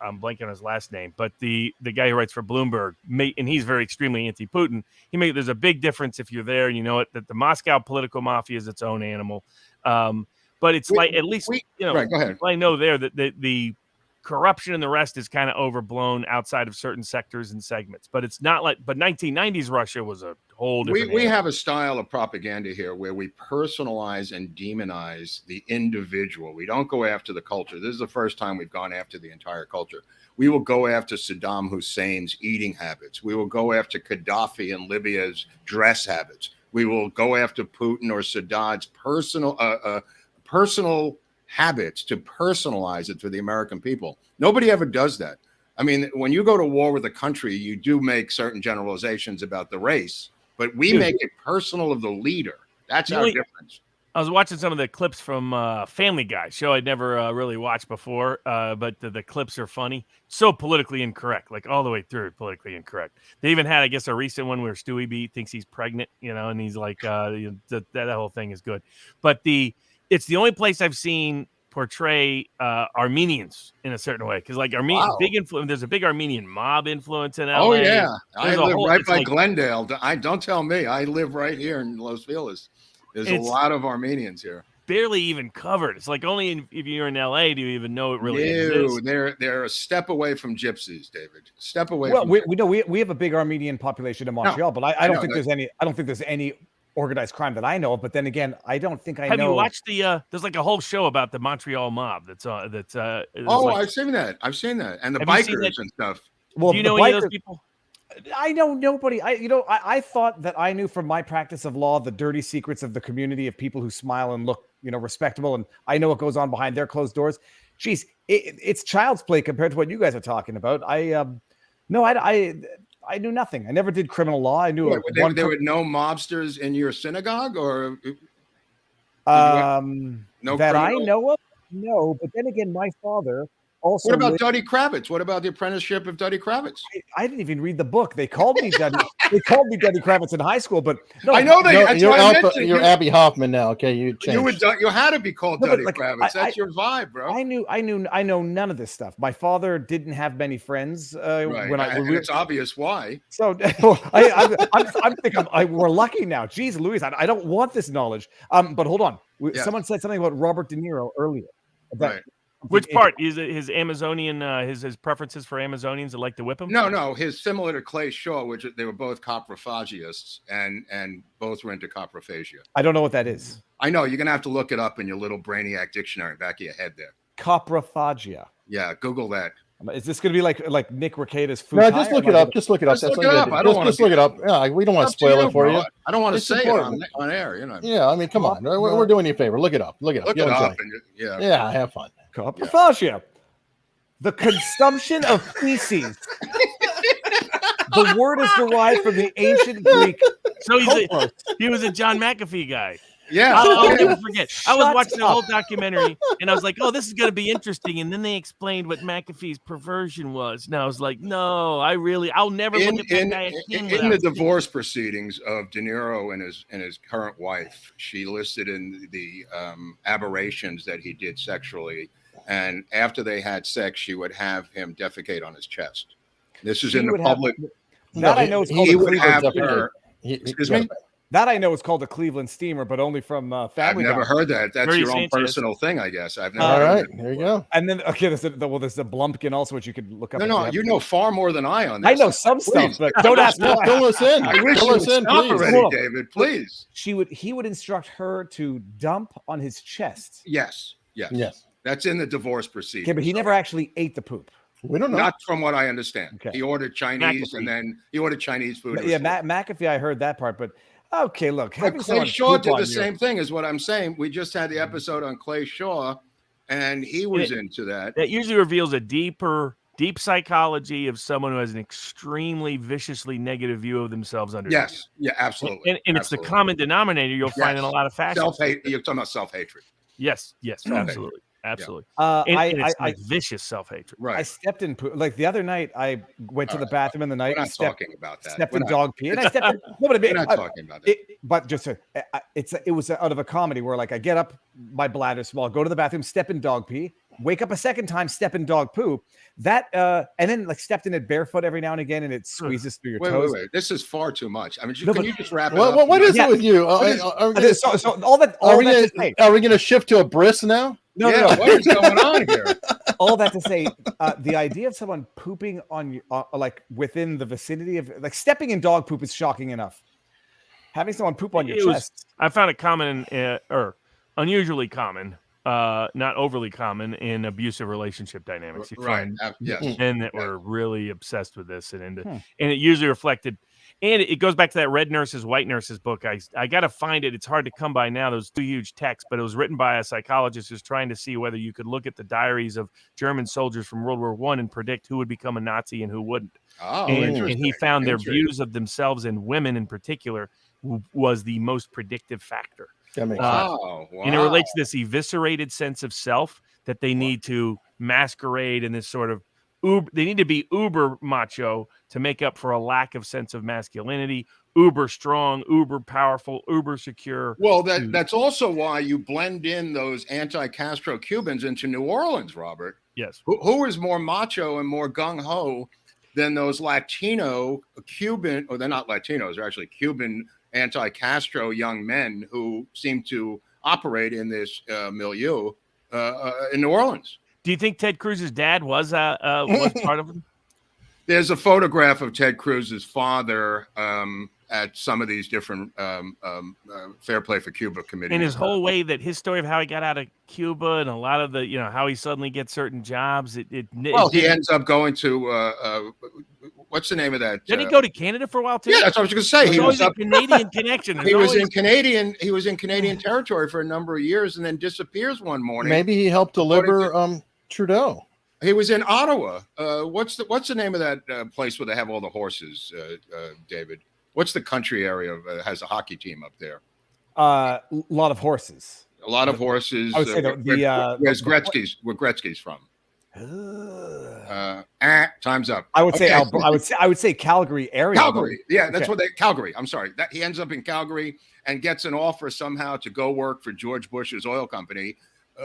I'm blanking on his last name, but the guy who writes for Bloomberg, and he's very extremely anti-Putin. There's a big difference if you're there and you know it, that the Moscow political mafia is its own animal. But it's go ahead. I know there that the corruption and the rest is kind of overblown outside of certain sectors and segments. But it's not like. But 1990s Russia was a whole different. We have a style of propaganda here where we personalize and demonize the individual. We don't go after the culture. This is the first time we've gone after the entire culture. We will go after Saddam Hussein's eating habits. We will go after Gaddafi and Libya's dress habits. We will go after Putin or Saddam's personal habits to personalize it for the American people. Nobody ever does that. I mean, when you go to war with a country, you do make certain generalizations about the race, but we make it personal of the leader. That's our difference. I was watching some of the clips from Family Guy, show I'd never really watched before, but the clips are funny. So politically incorrect, like all the way through politically incorrect. They even had, I guess, a recent one where Stewie B thinks he's pregnant, and he's like, that whole thing is good. But it's the only place I've seen portray Armenians in a certain way, because like big influence. There's a big Armenian mob influence in LA. Oh yeah, I live right by Glendale. Don't tell me. I live right here in Los Feliz. There's a lot of Armenians here. Barely even covered. It's like only if you're in LA do you even know it really exists. They're a step away from gypsies, David. Step away. Well, we have a big Armenian population in Montreal, but I don't think there's any organized crime that I know of. But then again, I don't think I know. Have you watched there's like a whole show about the Montreal mob that's I've seen that. And the bikers and stuff. Well, do you know any of those people? I know nobody. I thought that I knew from my practice of law the dirty secrets of the community of people who smile and look, respectable, and I know what goes on behind their closed doors. Jeez, it's child's play compared to what you guys are talking about. I knew nothing. I never did criminal law. I knew there were no mobsters in your synagogue, or no that I know of. No, but then again, my father. Also, what about Duddy Kravitz? What about the apprenticeship of Duddy Kravitz? I didn't even read the book. They called me Duddy. They called me Duddy Kravitz in high school, but no, I know that you're Abby Hoffman now. Okay, you changed. You had to be called Duddy Kravitz. That's your vibe, bro. I know none of this stuff. My father didn't have many friends when it's obvious why. So I'm thinking we're lucky now. Jeez Louise, I don't want this knowledge. But hold on. Someone said something about Robert De Niro earlier. Right. Which part is his Amazonian? His preferences for Amazonians that like to whip him? No. His similar to Clay Shaw, which they were both coprophagists and both were into coprophagia. I don't know what that is. I know you're gonna have to look it up in your little brainiac dictionary back of your head there. Coprophagia. Yeah, Google that. Is this going to be like Nick Rekieta's food? No, just look it up. Just look it up. Just look it up. Just look it up. Yeah, we don't want to spoil it for you. I don't want to say it on air. Yeah, I mean, come on. We're doing you a favor. Look it up. Look it up. Yeah, have fun. Coprophagia. The consumption of feces. The word is derived from the ancient Greek. So he was a John McAfee guy. Yeah. I'll never forget. I was watching the whole documentary, and I was like, "Oh, this is going to be interesting." And then they explained what McAfee's perversion was, and I was like, "No, I'll never look at that guy again." In the divorce proceedings of De Niro and his current wife, she listed in the aberrations that he did sexually, and after they had sex, she would have him defecate on his chest. This is in the public. I know it's called he would have her. Excuse me. That I know is called a Cleveland steamer, but only from Family Guy. I've never heard that. That's Very your own Sanchez. personal thing, I guess. I've never. All heard right, that. there you go. And then there's a Blumpkin also, which you could look up. No, you know far more than I on this. I know some stuff, but don't ask me. Fill us in. I wish Fill you us would in, stop please. already, David. Please. He would instruct her to dump on his chest. Yes. That's in the divorce proceedings. Okay, but he never actually ate the poop. We don't know. Not from what I understand. Okay. He ordered Chinese, McAfee. and then he ordered Chinese food. Yeah, McAfee, I heard that part, but okay, look. But Clay Shaw did the same thing, is what I'm saying. We just had the episode on Clay Shaw, and he was into that. That usually reveals a deep psychology of someone who has an extremely viciously negative view of themselves. Yes, yeah, absolutely. And it's the common denominator you'll find in a lot of fashions. Self-hate. You're talking about self-hatred. Yes, absolutely. Yeah. And it's like vicious self-hatred. Right. I stepped in poop. Like the other night, I went to the bathroom in the night. We're not talking about that. Stepped in dog pee, and I stepped in. We're not talking about that. But just it was out of a comedy where like I get up, my bladder's small, go to the bathroom, step in dog pee, wake up a second time, step in dog poop. That and then like stepped in it barefoot every now and again, and it squeezes through your toes. Wait. This is far too much. I mean, can you just wrap it Well, up? what is it with you? So all that Are we going to shift to a bris now? No. What is going on here? All that to say, the idea of someone pooping on you, like within the vicinity of, like stepping in dog poop is shocking enough. Having someone poop on your chest. I found it common or unusually common, not overly common in abusive relationship dynamics. You find men that were really obsessed with this and it usually reflected. And it goes back to that Red Nurses, White Nurses book. I got to find it. It's hard to come by now. Those two huge texts, but it was written by a psychologist who's trying to see whether you could look at the diaries of German soldiers from World War I and predict who would become a Nazi and who wouldn't. Oh, and he found their views of themselves and women in particular was the most predictive factor. Wow. And it relates to this eviscerated sense of self that they need to masquerade in this sort of they need to be uber macho to make up for a lack of sense of masculinity, uber strong, uber powerful, uber secure. Well, that's also why you blend in those anti-Castro Cubans into New Orleans, Robert. Yes. Who is more macho and more gung-ho than those Latino Cuban, or they're not Latinos, they're actually Cuban anti-Castro young men who seem to operate in this milieu in New Orleans. Do you think Ted Cruz's dad was part of it? There's a photograph of Ted Cruz's father at some of these different Fair Play for Cuba committees. And his whole way that his story of how he got out of Cuba and a lot of the, how he suddenly gets certain jobs. He ends up going to what's the name of that? Didn't he go to Canada for a while too? Yeah, that's what I was going to say. He was a Canadian connection. He was in Canadian territory for a number of years, and then disappears one morning. Maybe he helped deliver Trudeau. He was in Ottawa. What's the name of that place where they have all the horses, David? What's the country area has a hockey team up there? A lot of horses. A lot of horses. I would say where's Gretzky's? Where Gretzky's from? Time's up. I would say I would say Calgary area. Calgary. Yeah, that's what Calgary. I'm sorry. That he ends up in Calgary and gets an offer somehow to go work for George Bush's oil company.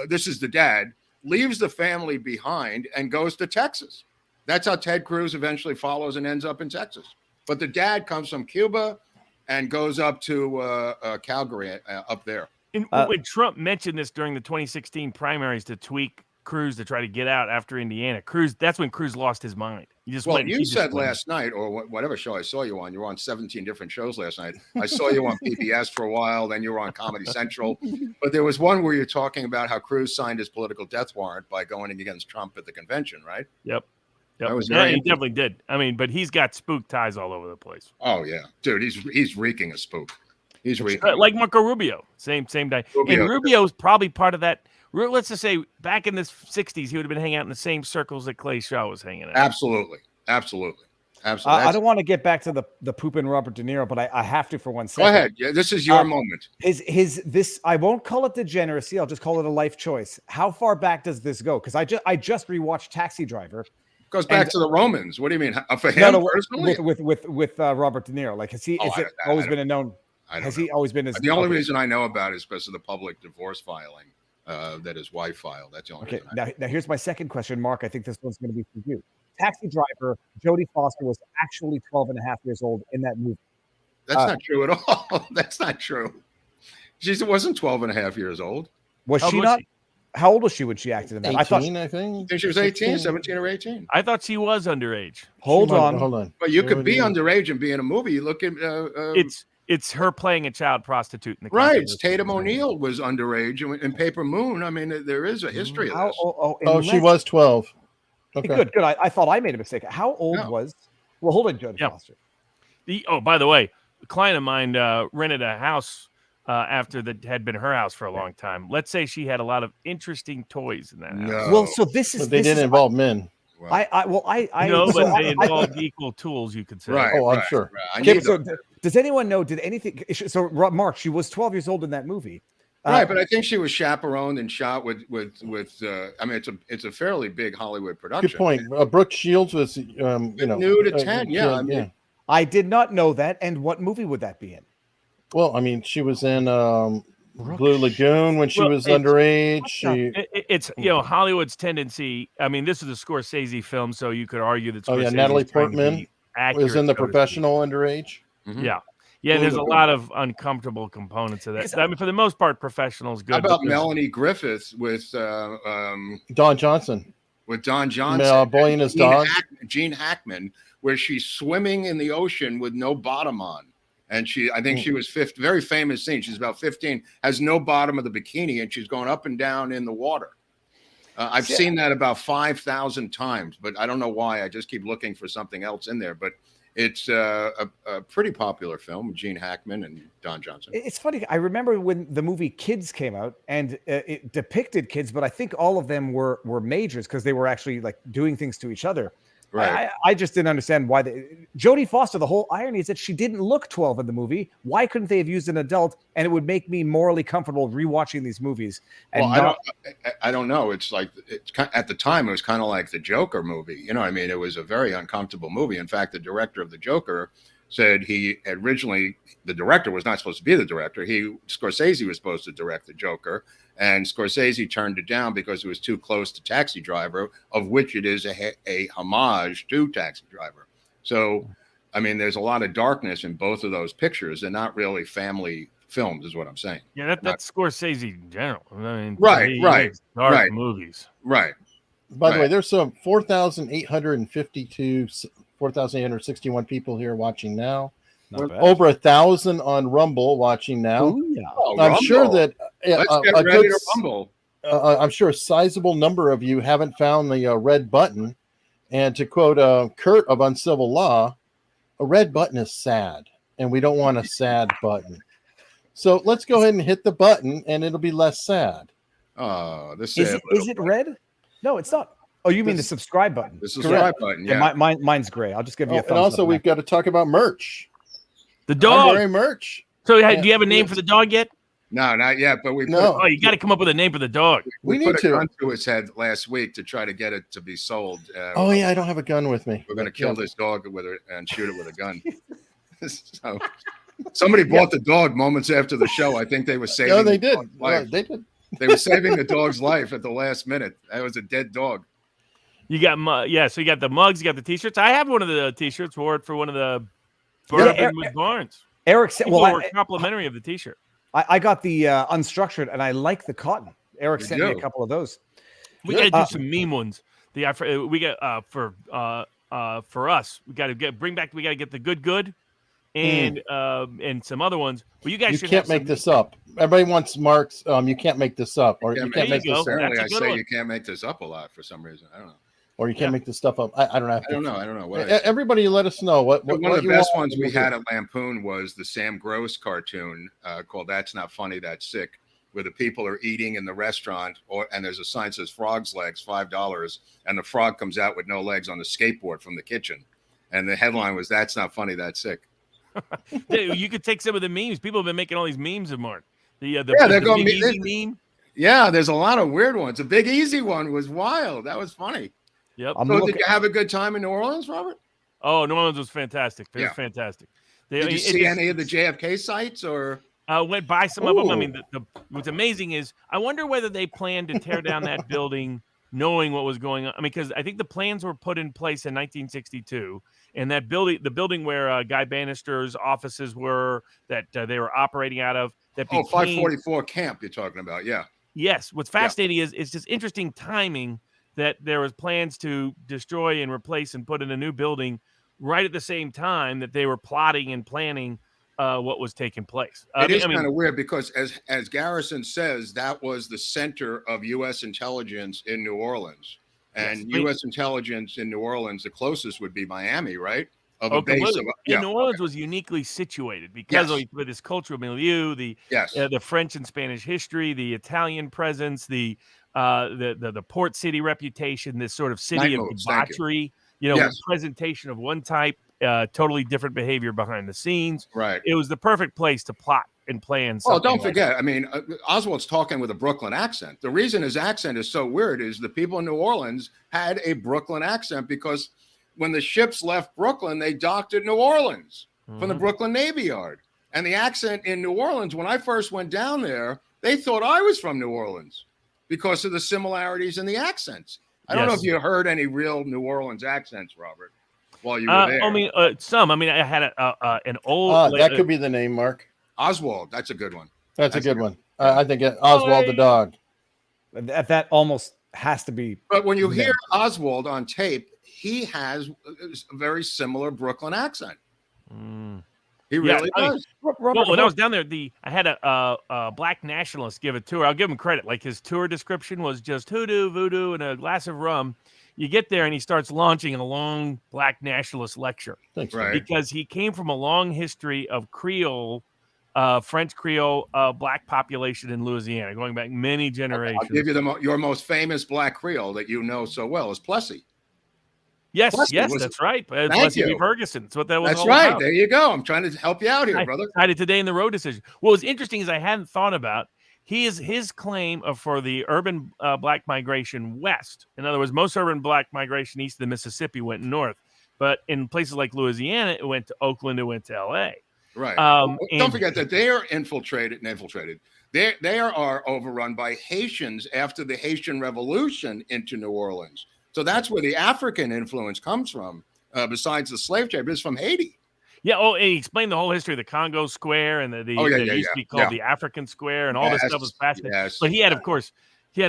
This is the dad. Leaves the family behind and goes to Texas. That's how Ted Cruz eventually follows and ends up in Texas. But the dad comes from Cuba and goes up to Calgary up there. And when Trump mentioned this during the 2016 primaries to tweak Cruz to try to get out after Indiana, that's when Cruz lost his mind. You said last night, or whatever show I saw you on, you were on 17 different shows last night. I saw you on PBS for a while, then you were on Comedy Central. But there was one where you're talking about how Cruz signed his political death warrant by going against Trump at the convention, right? Yep. That was he definitely did. I mean, but he's got spook ties all over the place. Oh yeah, dude, he's reeking a spook. He's reeking like Marco Rubio, same day. And Rubio's probably part of that. Let's just say back in the 60s, he would have been hanging out in the same circles that Clay Shaw was hanging out. Absolutely. Absolutely. I don't want to get back to the pooping Robert De Niro, but I have to for 1 second. Go ahead. Yeah, this is your moment. This I won't call it degeneracy. I'll just call it a life choice. How far back does this go? Because I just rewatched Taxi Driver. Goes back to the Romans. What do you mean? For him personally? With Robert De Niro. Like, has he always been a known? Has he always been? The only reason I know about it is because of the public divorce filing that his wife filed. That's the only reason. Now here's my second question, Mark. I think this one's going to be for you. Taxi Driver, Jodie Foster was actually 12 and a half years old in that movie. That's not true at all. That's not true. She wasn't 12 and a half years old. Was she not? How old was she when she acted in that? 18, I think she was 18, 17 or 18. I thought she was underage. Hold on. But you could be underage and be in a movie. You look at it's her playing a child prostitute in the right. Tatum O'Neal was underage in Paper Moon. I mean, there is a history of this. She was 12. Okay. Good. I thought I made a mistake. How old was? Well, hold on, Jodie Foster. By the way, a client of mine rented a house after that had been her house for a long time. Let's say she had a lot of interesting toys in that house. No. Well, so this is. But they didn't involve men. I know, but they involved equal tools, you could say. Right. Oh, I'm sure. Right. Okay, so does anyone know? Did anything? So, Mark, she was 12 years old in that movie. Right, but I think she was chaperoned and shot with. I mean, it's a fairly big Hollywood production. Good point. Brooke Shields was, nude at 10. Yeah, I did not know that. And what movie would that be in? Well, I mean, she was in Blue Lagoon when she was underage. It's Hollywood's tendency. I mean, this is a Scorsese film, so you could argue that. Natalie Portman was in The Professional underage. Mm-hmm. Yeah, there's a lot of uncomfortable components of that. I mean, for the most part, Professional's good. How about Melanie Griffith with Don Johnson? With Don Johnson, Boy and His Dog. Gene Hackman, where she's swimming in the ocean with no bottom on. And I think she was very famous scene. She's about 15, has no bottom of the bikini, and she's going up and down in the water. I've seen that about 5,000 times, but I don't know why. I just keep looking for something else in there. But it's a pretty popular film, Gene Hackman and Don Johnson. It's funny. I remember when the movie Kids came out, and it depicted kids, but I think all of them were majors because they were actually like doing things to each other. Right. I just didn't understand why Jodie Foster. The whole irony is that she didn't look 12 in the movie. Why couldn't they have used an adult? And it would make me morally comfortable rewatching these movies. And I don't know. It's like at the time it was kind of like the Joker movie. You know, I mean, it was a very uncomfortable movie. In fact, the director of the Joker said the director was not supposed to be the director. Scorsese was supposed to direct the Joker. And Scorsese turned it down because it was too close to Taxi Driver, of which it is a homage to Taxi Driver. So, I mean, there's a lot of darkness in both of those pictures. They're not really family films, is what I'm saying. Yeah, that's Scorsese in general. I mean, right. Dark movies. Right. By the way, there's some 4,861 people here watching now. Over 1,000 on Rumble watching now. Ooh, yeah. I'm sure that let's get ready to rumble. I'm sure a sizable number of you haven't found the red button. And to quote Kurt of Uncivil Law, a red button is sad, and we don't want a sad button. So let's go ahead and hit the button, and it'll be less sad. Oh, is it red? No, it's not. Oh, you mean the subscribe button? The subscribe button. Yeah, mine's gray. I'll just give you a thumbs and also, up we've got to talk about merch. The dog. I'm wearing merch. So, do you have a name for the dog yet? No, not yet. But you got to come up with a name for the dog. We put a gun to his head last week to try to get it to be sold. I don't have a gun with me. We're going to kill this dog and shoot it with a gun. So, somebody bought the dog moments after the show. I think they were saving. No, they did. They did. They were saving the dog's life at the last minute. That was a dead dog. You got so you got the mugs, you got the t-shirts. I have one of the t-shirts. Wore it for one of the Bourbon with Barnes. Eric said, were complimentary of the t-shirt. I got the unstructured, and I like the cotton. Eric sent me a couple of those. We got to do some meme ones. We got for us. We got to get the good, and some other ones. But you guys can't make this up. Everybody wants Mark's. You can't make this up, or you can't make this. Apparently, I say you can't make this up a lot for some reason. I don't know. Or you can't make this stuff up. I don't know. I don't know. Everybody, let us know. One of the best ones we had at Lampoon was the Sam Gross cartoon called "That's Not Funny, That's Sick," where the people are eating in the restaurant, and there's a sign that says "Frog's legs, $5," and the frog comes out with no legs on the skateboard from the kitchen. And the headline was, "That's not funny, that's sick." Dude, you could take some of the memes. People have been making all these memes of Mark. The Big Easy meme. Yeah, there's a lot of weird ones. The Big Easy one was wild. That was funny. Yep. So did you have a good time in New Orleans, Robert? Oh, New Orleans was fantastic. It was fantastic. Did you see any of the JFK sites or? Went by some of them. I mean, what's amazing is I wonder whether they planned to tear down that building knowing what was going on. I mean, because I think the plans were put in place in 1962, and that building, the building where Guy Bannister's offices were, that they were operating out of, that became 544 camp you're talking about, yeah. Yes. What's fascinating is it's just interesting timing that there was plans to destroy and replace and put in a new building right at the same time that they were plotting and planning what was taking place. It is kind of weird because, as Garrison says, that was the center of U.S. intelligence in New Orleans. And U.S. intelligence in New Orleans, the closest would be Miami, right? Of a base of, New Orleans was uniquely situated because of this cultural milieu, the French and Spanish history, the Italian presence, the port city reputation, this sort of city of debauchery, presentation of one type, totally different behavior behind the scenes. Right. It was the perfect place to plot and plan. Well, don't forget, I mean, Oswald's talking with a Brooklyn accent. The reason his accent is so weird is the people in New Orleans had a Brooklyn accent because when the ships left Brooklyn, they docked at New Orleans from the Brooklyn Navy Yard. And the accent in New Orleans, when I first went down there, they thought I was from New Orleans because of the similarities in the accents. I don't know if you heard any real New Orleans accents, Robert, while you were there. I mean, some. I mean, I had an old... that could be the name, Mark. Oswald. That's a good one. That's a good one. I think Oswald the dog. That almost has to be. But when you hear Oswald on tape, he has a very similar Brooklyn accent. He really does. Well, when I was down there, I had a black nationalist give a tour. I'll give him credit. Like his tour description was just hoodoo, voodoo, and a glass of rum. You get there and he starts launching a long black nationalist lecture. Thanks, right? Because he came from a long history of Creole, French Creole, black population in Louisiana, going back many generations. I'll give you your most famous black Creole that you know so well is Plessy. Yes, that's right. Plessy v. Ferguson. That's what that was. That's right. About. There you go. I'm trying to help you out here, brother. I decided today in the road decision. What was interesting is I hadn't thought about his claim for the urban black migration west. In other words, most urban black migration east of the Mississippi went north, but in places like Louisiana, it went to Oakland, it went to L.A. Right. Don't forget that they are infiltrated. They are overrun by Haitians after the Haitian Revolution into New Orleans. So that's where the African influence comes from, besides the slave trade, but it's from Haiti. Yeah. Oh, and he explained the whole history of the Congo Square and the used to be called the African Square, and all this stuff was fascinating. Yes. But he had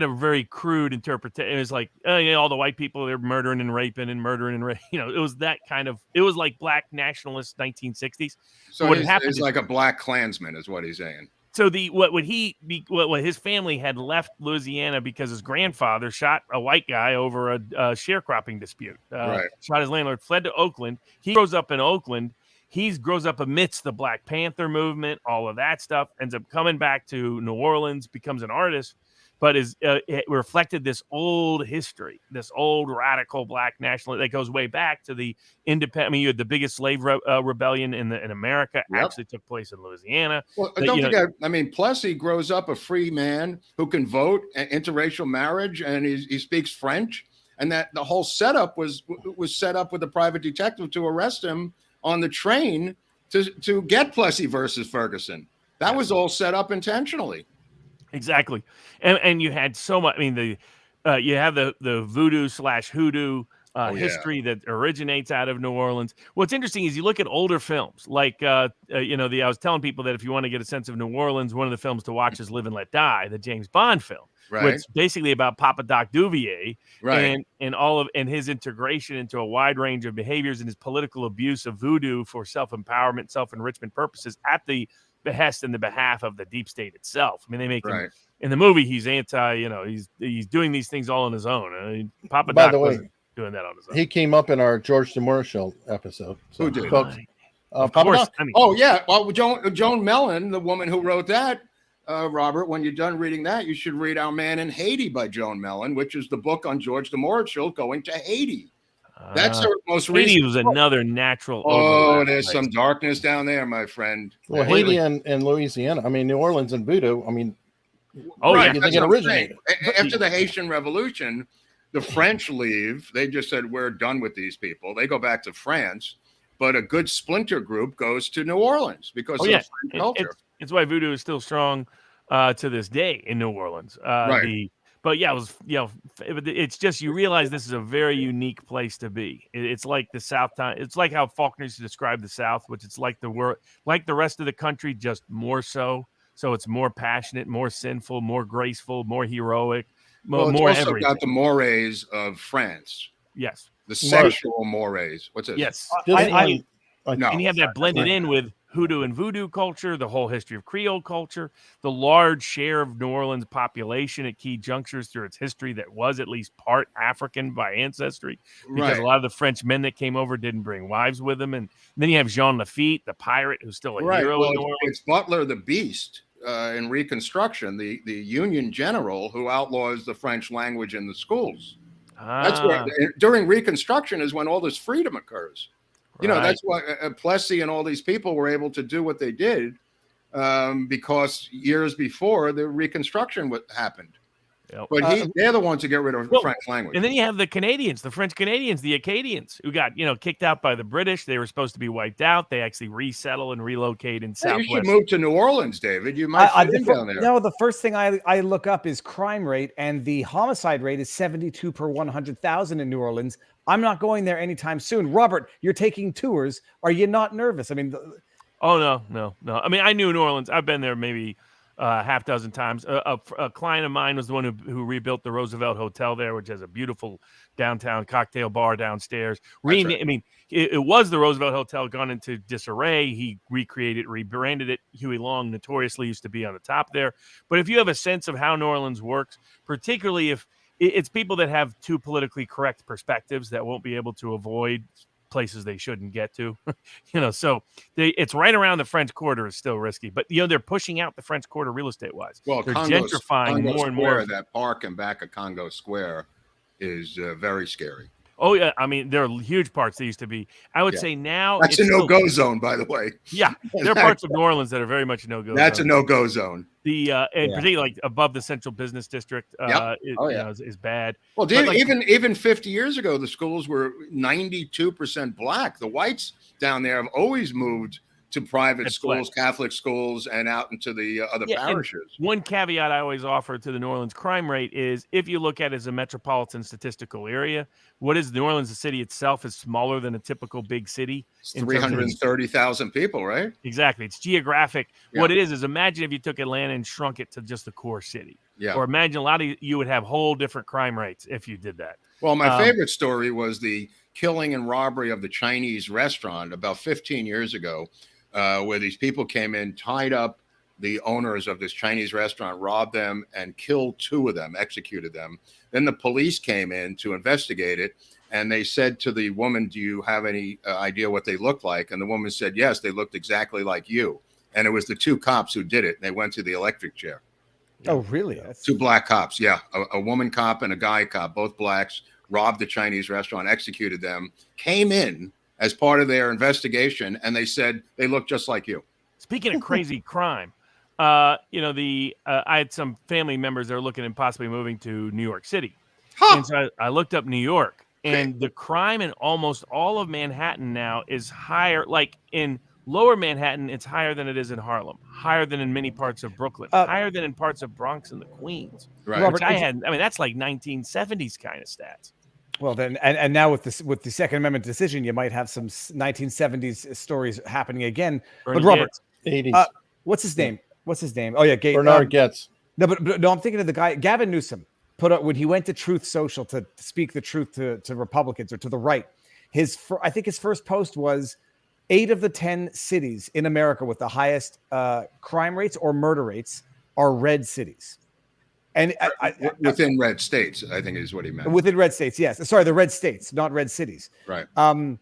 a very crude interpretation. It was like, all the white people, they're murdering and raping and murdering and it was that kind of. It was like black nationalist 1960s. So what happened is like a black Klansman, is what he's saying. So what his family had left Louisiana because his grandfather shot a white guy over a sharecropping dispute. Shot his landlord, fled to Oakland. He grows up in Oakland. He grows up amidst the Black Panther movement, all of that stuff, ends up coming back to New Orleans, becomes an artist, but it reflected this old history, this old radical black nationalist that goes way back to the independent. I mean, you had the biggest slave rebellion in America actually took place in Louisiana. Well, don't forget, I mean, Plessy grows up a free man who can vote, interracial marriage, and he speaks French, and that the whole setup was set up with a private detective to arrest him on the train to get Plessy versus Ferguson. That was all set up intentionally. Exactly. And you had so much. I mean, you have the voodoo / hoodoo history that originates out of New Orleans. What's interesting is you look at older films like, I was telling people that if you want to get a sense of New Orleans, one of the films to watch is Live and Let Die, the James Bond film. Right. Which is basically about Papa Doc Duvier and his integration into a wide range of behaviors and his political abuse of voodoo for self-empowerment, self-enrichment purposes at the behest and the behalf of the deep state itself. I mean, they make him in the movie. He's he's doing these things all on his own. Papa Doc wasn't doing that on his own. He came up in our George Demore show episode. So who did? Of course. Well, Joan Millan, the woman who wrote that. Robert, when you're done reading that, you should read Our Man in Haiti by Joan Millan, which is the book on George Demore going to Haiti. That's the most Haiti recent. was another natural. Oh, there's some darkness down there, my friend. Well, Haiti and Louisiana. I mean, New Orleans and voodoo. I mean, right, you think it originated? After the Haitian Revolution, the French leave. They just said, we're done with these people. They go back to France, but a good splinter group goes to New Orleans because of the French culture. It's why voodoo is still strong to this day in New Orleans. Right. But yeah, it was, it's just, you realize this is a very unique place to be. It's like the South time. It's like how Faulkner used to describe the South, which it's like like the rest of the country, just more so. So it's more passionate, more sinful, more graceful, more heroic, more also everything. Got the mores of France. Yes. The sexual mores. What's it? Yes. No. And you have that blended in with hoodoo and voodoo culture, the whole history of Creole culture, the large share of New Orleans population at key junctures through its history that was at least part African by ancestry, because a lot of the French men that came over didn't bring wives with them. And then you have Jean Lafitte, the pirate, who's still a hero in New Orleans. It's Butler the Beast in Reconstruction, the Union general who outlaws the French language in the schools. That's where, during Reconstruction is when all this freedom occurs. You know, that's why Plessy and all these people were able to do what they did because years before the Reconstruction happened. Yep. But they're the ones who get rid of the French language. And then you have the Canadians, the French Canadians, the Acadians, who got, kicked out by the British. They were supposed to be wiped out. They actually resettle and relocate in Southwest. You should move to New Orleans, David. You might fit in down there. No, the first thing I look up is crime rate, and the homicide rate is 72 per 100,000 in New Orleans. I'm not going there anytime soon. Robert, you're taking tours. Are you not nervous? I mean, oh no. I mean, I knew New Orleans. I've been there maybe half dozen times. A client of mine was the one who rebuilt the Roosevelt Hotel there, which has a beautiful downtown cocktail bar downstairs. I mean, it was the Roosevelt Hotel gone into disarray. He recreated, rebranded it. Huey Long notoriously used to be on the top there. But if you have a sense of how New Orleans works, particularly if it's people that have too politically correct perspectives that won't be able to avoid places they shouldn't get to, so it's right around the French Quarter is still risky, but they're pushing out the French Quarter real estate wise. Well, they're gentrifying more and more. That park and back of Congo Square is very scary. Oh yeah, I mean there are huge parts that used to be. I would say now that's a no-go zone, by the way. Yeah, there are parts of New Orleans that are very much a no-go. That's a no-go zone. Particularly like above the Central Business District, is bad. Well, even 50 years ago, the schools were 92% black. The whites down there have always moved to private schools, Catholic schools, and out into the other parishes. One caveat I always offer to the New Orleans crime rate is if you look at it as a metropolitan statistical area, what is New Orleans, the city itself, is smaller than a typical big city. It's 330,000 people, right? Exactly. It's geographic. Yeah. What it is imagine if you took Atlanta and shrunk it to just the core city. Yeah. Or imagine a lot of you would have whole different crime rates if you did that. Well, my favorite story was the killing and robbery of the Chinese restaurant about 15 years ago. Where these people came in, tied up the owners of this Chinese restaurant, robbed them, and killed two of them, executed them. Then the police came in to investigate it, and they said to the woman, do you have any idea what they looked like? And the woman said, yes, they looked exactly like you. And it was the two cops who did it. They went to the electric chair. Oh, really? Two black cops, yeah. A woman cop and a guy cop, both blacks, robbed the Chinese restaurant, executed them, came in as part of their investigation, and they said they look just like you. Speaking of crazy crime, I had some family members that are looking at possibly moving to New York City. And so I looked up New York, and the crime in almost all of Manhattan now is higher. Like in lower Manhattan, it's higher than it is in Harlem, higher than in many parts of Brooklyn, higher than in parts of Bronx and the Queens. Right. Robert, that's like 1970s kind of stats. Well, then, and now with the Second Amendment decision, you might have some 1970s stories happening again. Bernie but Robert, 80s. What's his name? Oh yeah, Bernard Goetz. No, but I'm thinking of the guy Gavin Newsom put up when he went to Truth Social to speak the truth to Republicans or to the right. I think his first post was 8 of the 10 cities in America with the highest crime rates or murder rates are red cities. And within red states, I think is what he meant. Within red states, yes. Sorry, the red states, not red cities. Right. And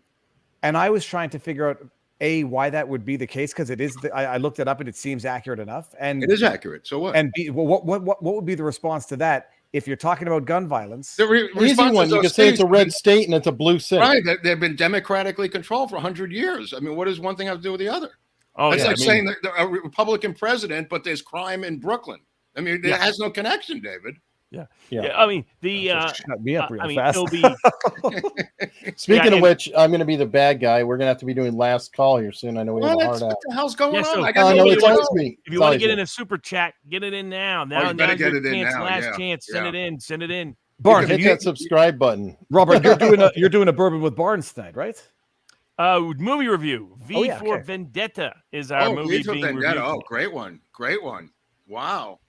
I was trying to figure out why that would be the case, because it is. I looked it up and it seems accurate enough. And it is accurate. So what? And what would be the response to that if you're talking about gun violence, the easy one. You can say it's a red state and it's a blue city. Right. They've been democratically controlled for 100 years. I mean, what does one thing have to do with the other? Oh, it's like saying that a Republican president, but there's crime in Brooklyn. I mean, it has no connection, David. Yeah. I mean, shut me up real I mean, fast. it'll be. Speaking of which, I'm going to be the bad guy. We're going to have to be doing last call here soon. I know we have a hard out. What the hell's going on? So, I got no, it's always me. If you want to get in a super chat, get it in now. Now, you better get it in now. Last chance. Send it in. Send it in. Barnes, hit that subscribe button. Robert, you're doing a bourbon with Barnes tonight, right? Movie review. V for Vendetta is our movie being reviewed. Oh, great one. Wow.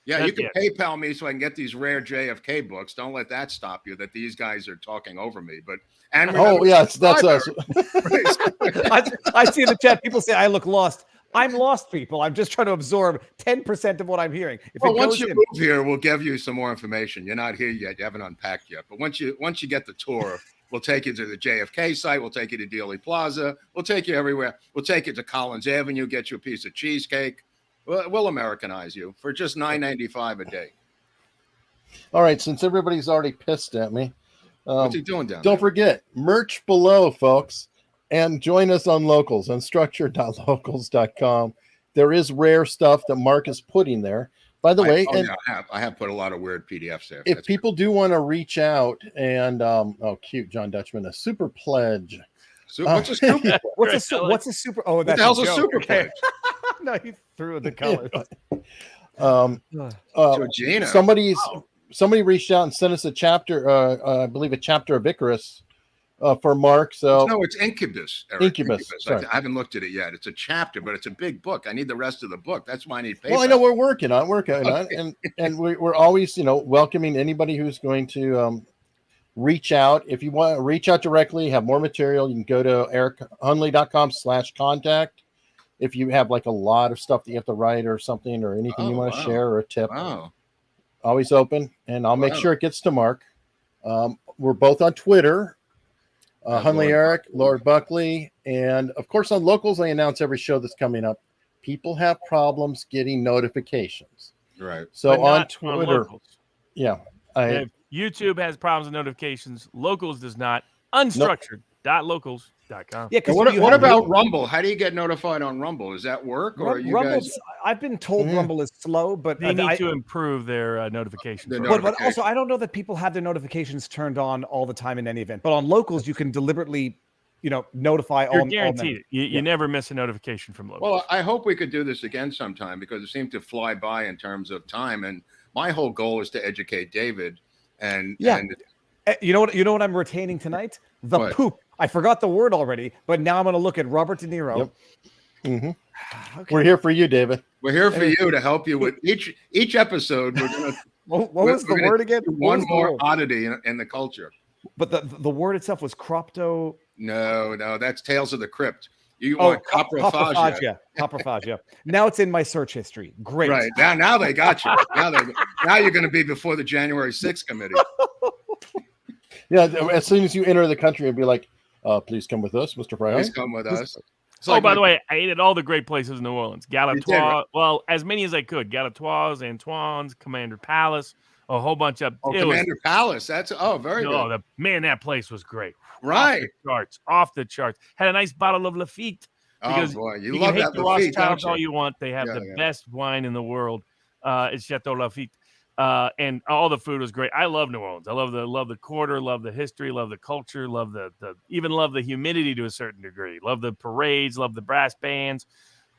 Yeah, you can PayPal me so I can get these rare JFK books. Don't let that stop you. That these guys are talking over me. But that's us. I see in the chat people say I look lost. I'm lost, people. I'm just trying to absorb 10% of what I'm hearing. Once you move here, we'll give you some more information. You're not here yet. You haven't unpacked yet. But once you get the tour, we'll take you to the JFK site. We'll take you to Dealey Plaza. We'll take you everywhere. We'll take you to Collins Avenue. Get you a piece of cheesecake. We'll Americanize you for just $9.95 a day. All right, since everybody's already pissed at me, what's he doing down there? Don't forget, merch below, folks, and join us on Locals, on structure.locals.com. There is rare stuff that Mark is putting there. By the way, I have put a lot of weird PDFs there. If people do want to reach out and, cute, John Dutchman, a super pledge. What's a super? What's a super? Oh, that's what the hell's a super pledge? No, he threw the colors. Gina. Somebody reached out and sent us a chapter, I believe a chapter of Icarus for Mark. So no, it's Incubus. Eric. Incubus. I haven't looked at it yet. It's a chapter, but it's a big book. I need the rest of the book. That's why I need paper. Well, I know we're working on and we're always, welcoming anybody who's going to reach out. If you want to reach out directly, have more material, you can go to erichunley.com/contact. If you have like a lot of stuff that you have to write or something or anything you want to share or a tip, always open, and I'll make sure it gets to Mark. We're both on Twitter, Hunley Eric, Lord Buckley, and of course on Locals, I announce every show that's coming up. People have problems getting notifications. Right. So on Twitter, if YouTube has problems with notifications, Locals does not. Unstructured.locals.com. Yeah, what about Rumble? How do you get notified on Rumble? Does that work? Or I've been told Rumble is slow, but they need to improve their notifications. But also, I don't know that people have their notifications turned on all the time in any event. But on Locals, you can deliberately, notify all. You're guaranteed. You never miss a notification from Locals. Well, I hope we could do this again sometime because it seemed to fly by in terms of time. And my whole goal is to educate David. And you know what I'm retaining tonight? The poop. I forgot the word already, but now I'm going to look at Robert De Niro. Yep. Mm-hmm. Okay. We're here for you, David. We're here for you to help you with each episode. We're going to. What was the word again? One more oddity in the culture. But the word itself was cropto. No, that's Tales of the Crypt. You want coprophagia. Coprophagia. Now it's in my search history. Great. Right. Now they got you. Now you're going to be before the January 6th committee. Yeah, as soon as you enter the country, it'd be like, please come with us, Mr. Frei. Please come with us. By the way, I ate at all the great places in New Orleans. Galatoire's, well, as many as I could. Galatoire's, Antoine's, Commander Palace, a whole bunch of. Commander Palace. That's very good. That place was great. Right. Off the charts. Had a nice bottle of Lafite. Because you love hate that the Lafite, Rothschilds all you want. They have the best wine in the world. It's Chateau Lafite. And all the food was great. I love New Orleans. I love the quarter, love the history, love the culture, love even love the humidity to a certain degree. Love the parades, love the brass bands.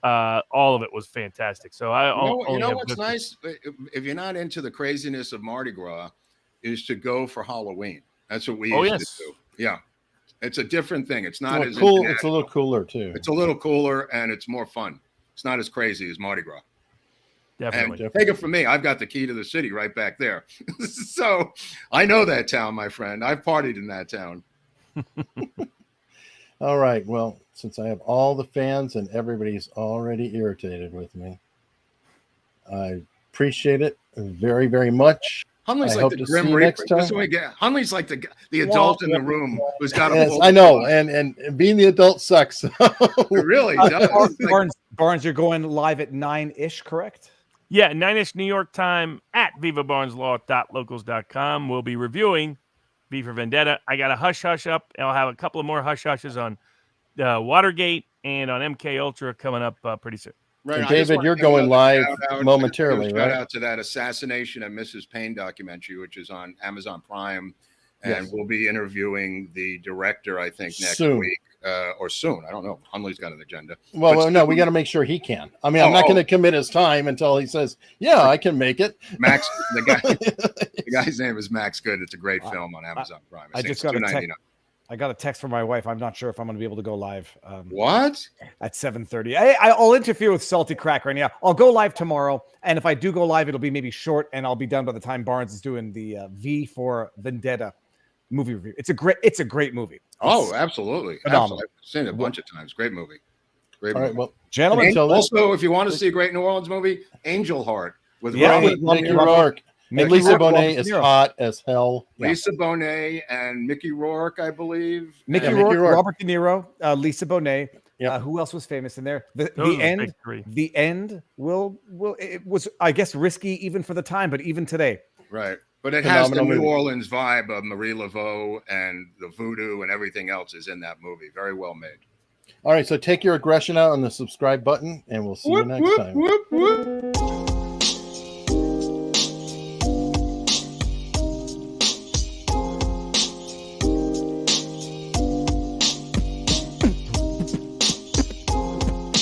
All of it was fantastic. So you know what's nice? If you're not into the craziness of Mardi Gras, is to go for Halloween. That's what we used to do. Yeah. It's a different thing. It's not as cool. It's a little cooler too. It's a little cooler and it's more fun. It's not as crazy as Mardi Gras. Definitely. Take it from me. I've got the key to the city right back there. So I know that town, my friend. I've partied in that town. All right. Well, since I have all the fans and everybody's already irritated with me, I appreciate it very, very much. Hunley's like the Grim Reaper. Hunley's like the adult in the room who's got a I know, and being the adult sucks. It really does. Barnes, you're going live at 9-ish, correct? Yeah, 9ish New York time at vivabarneslaw.locals.com. We'll be reviewing V for Vendetta. I got a hush hush up. I'll have a couple of more hush hushes on Watergate and on MK Ultra coming up pretty soon. Right, and David, you're going live momentarily, right? Shout out to that Assassination and Mrs. Payne documentary, which is on Amazon Prime, and we'll be interviewing the director, I think, next week or soon. I don't know. Hunley's got an agenda. Well, no, we got to make sure he can. I mean, I'm not going to commit his time until he says, "Yeah, I can make it." Max, the guy's name is Max Good. It's a great film on Amazon Prime. I just got I got a text from my wife. I'm not sure if I'm going to be able to go live. What? At 7:30. I'll interfere with Salty Crack right now. I'll go live tomorrow, and if I do go live, it'll be maybe short, and I'll be done by the time Barnes is doing the V for Vendetta movie review. It's a great movie. Oh, absolutely. Phenomenal. I've seen it a bunch of times. Great movie. All right, well, gentlemen. Also, if you want to see a great New Orleans movie, Angel Heart with Mickey Rourke. And Lisa Bonet is hot as hell. Lisa Bonet and Mickey Rourke, I believe. Mickey Rourke, Robert De Niro, Lisa Bonet. Who else was famous in there? The end it was, I guess, risky even for the time, but even today. Right. But it has the New Orleans vibe of Marie Laveau, and the voodoo and everything else is in that movie. Very well made. All right, so take your aggression out on the subscribe button, and we'll see you next time.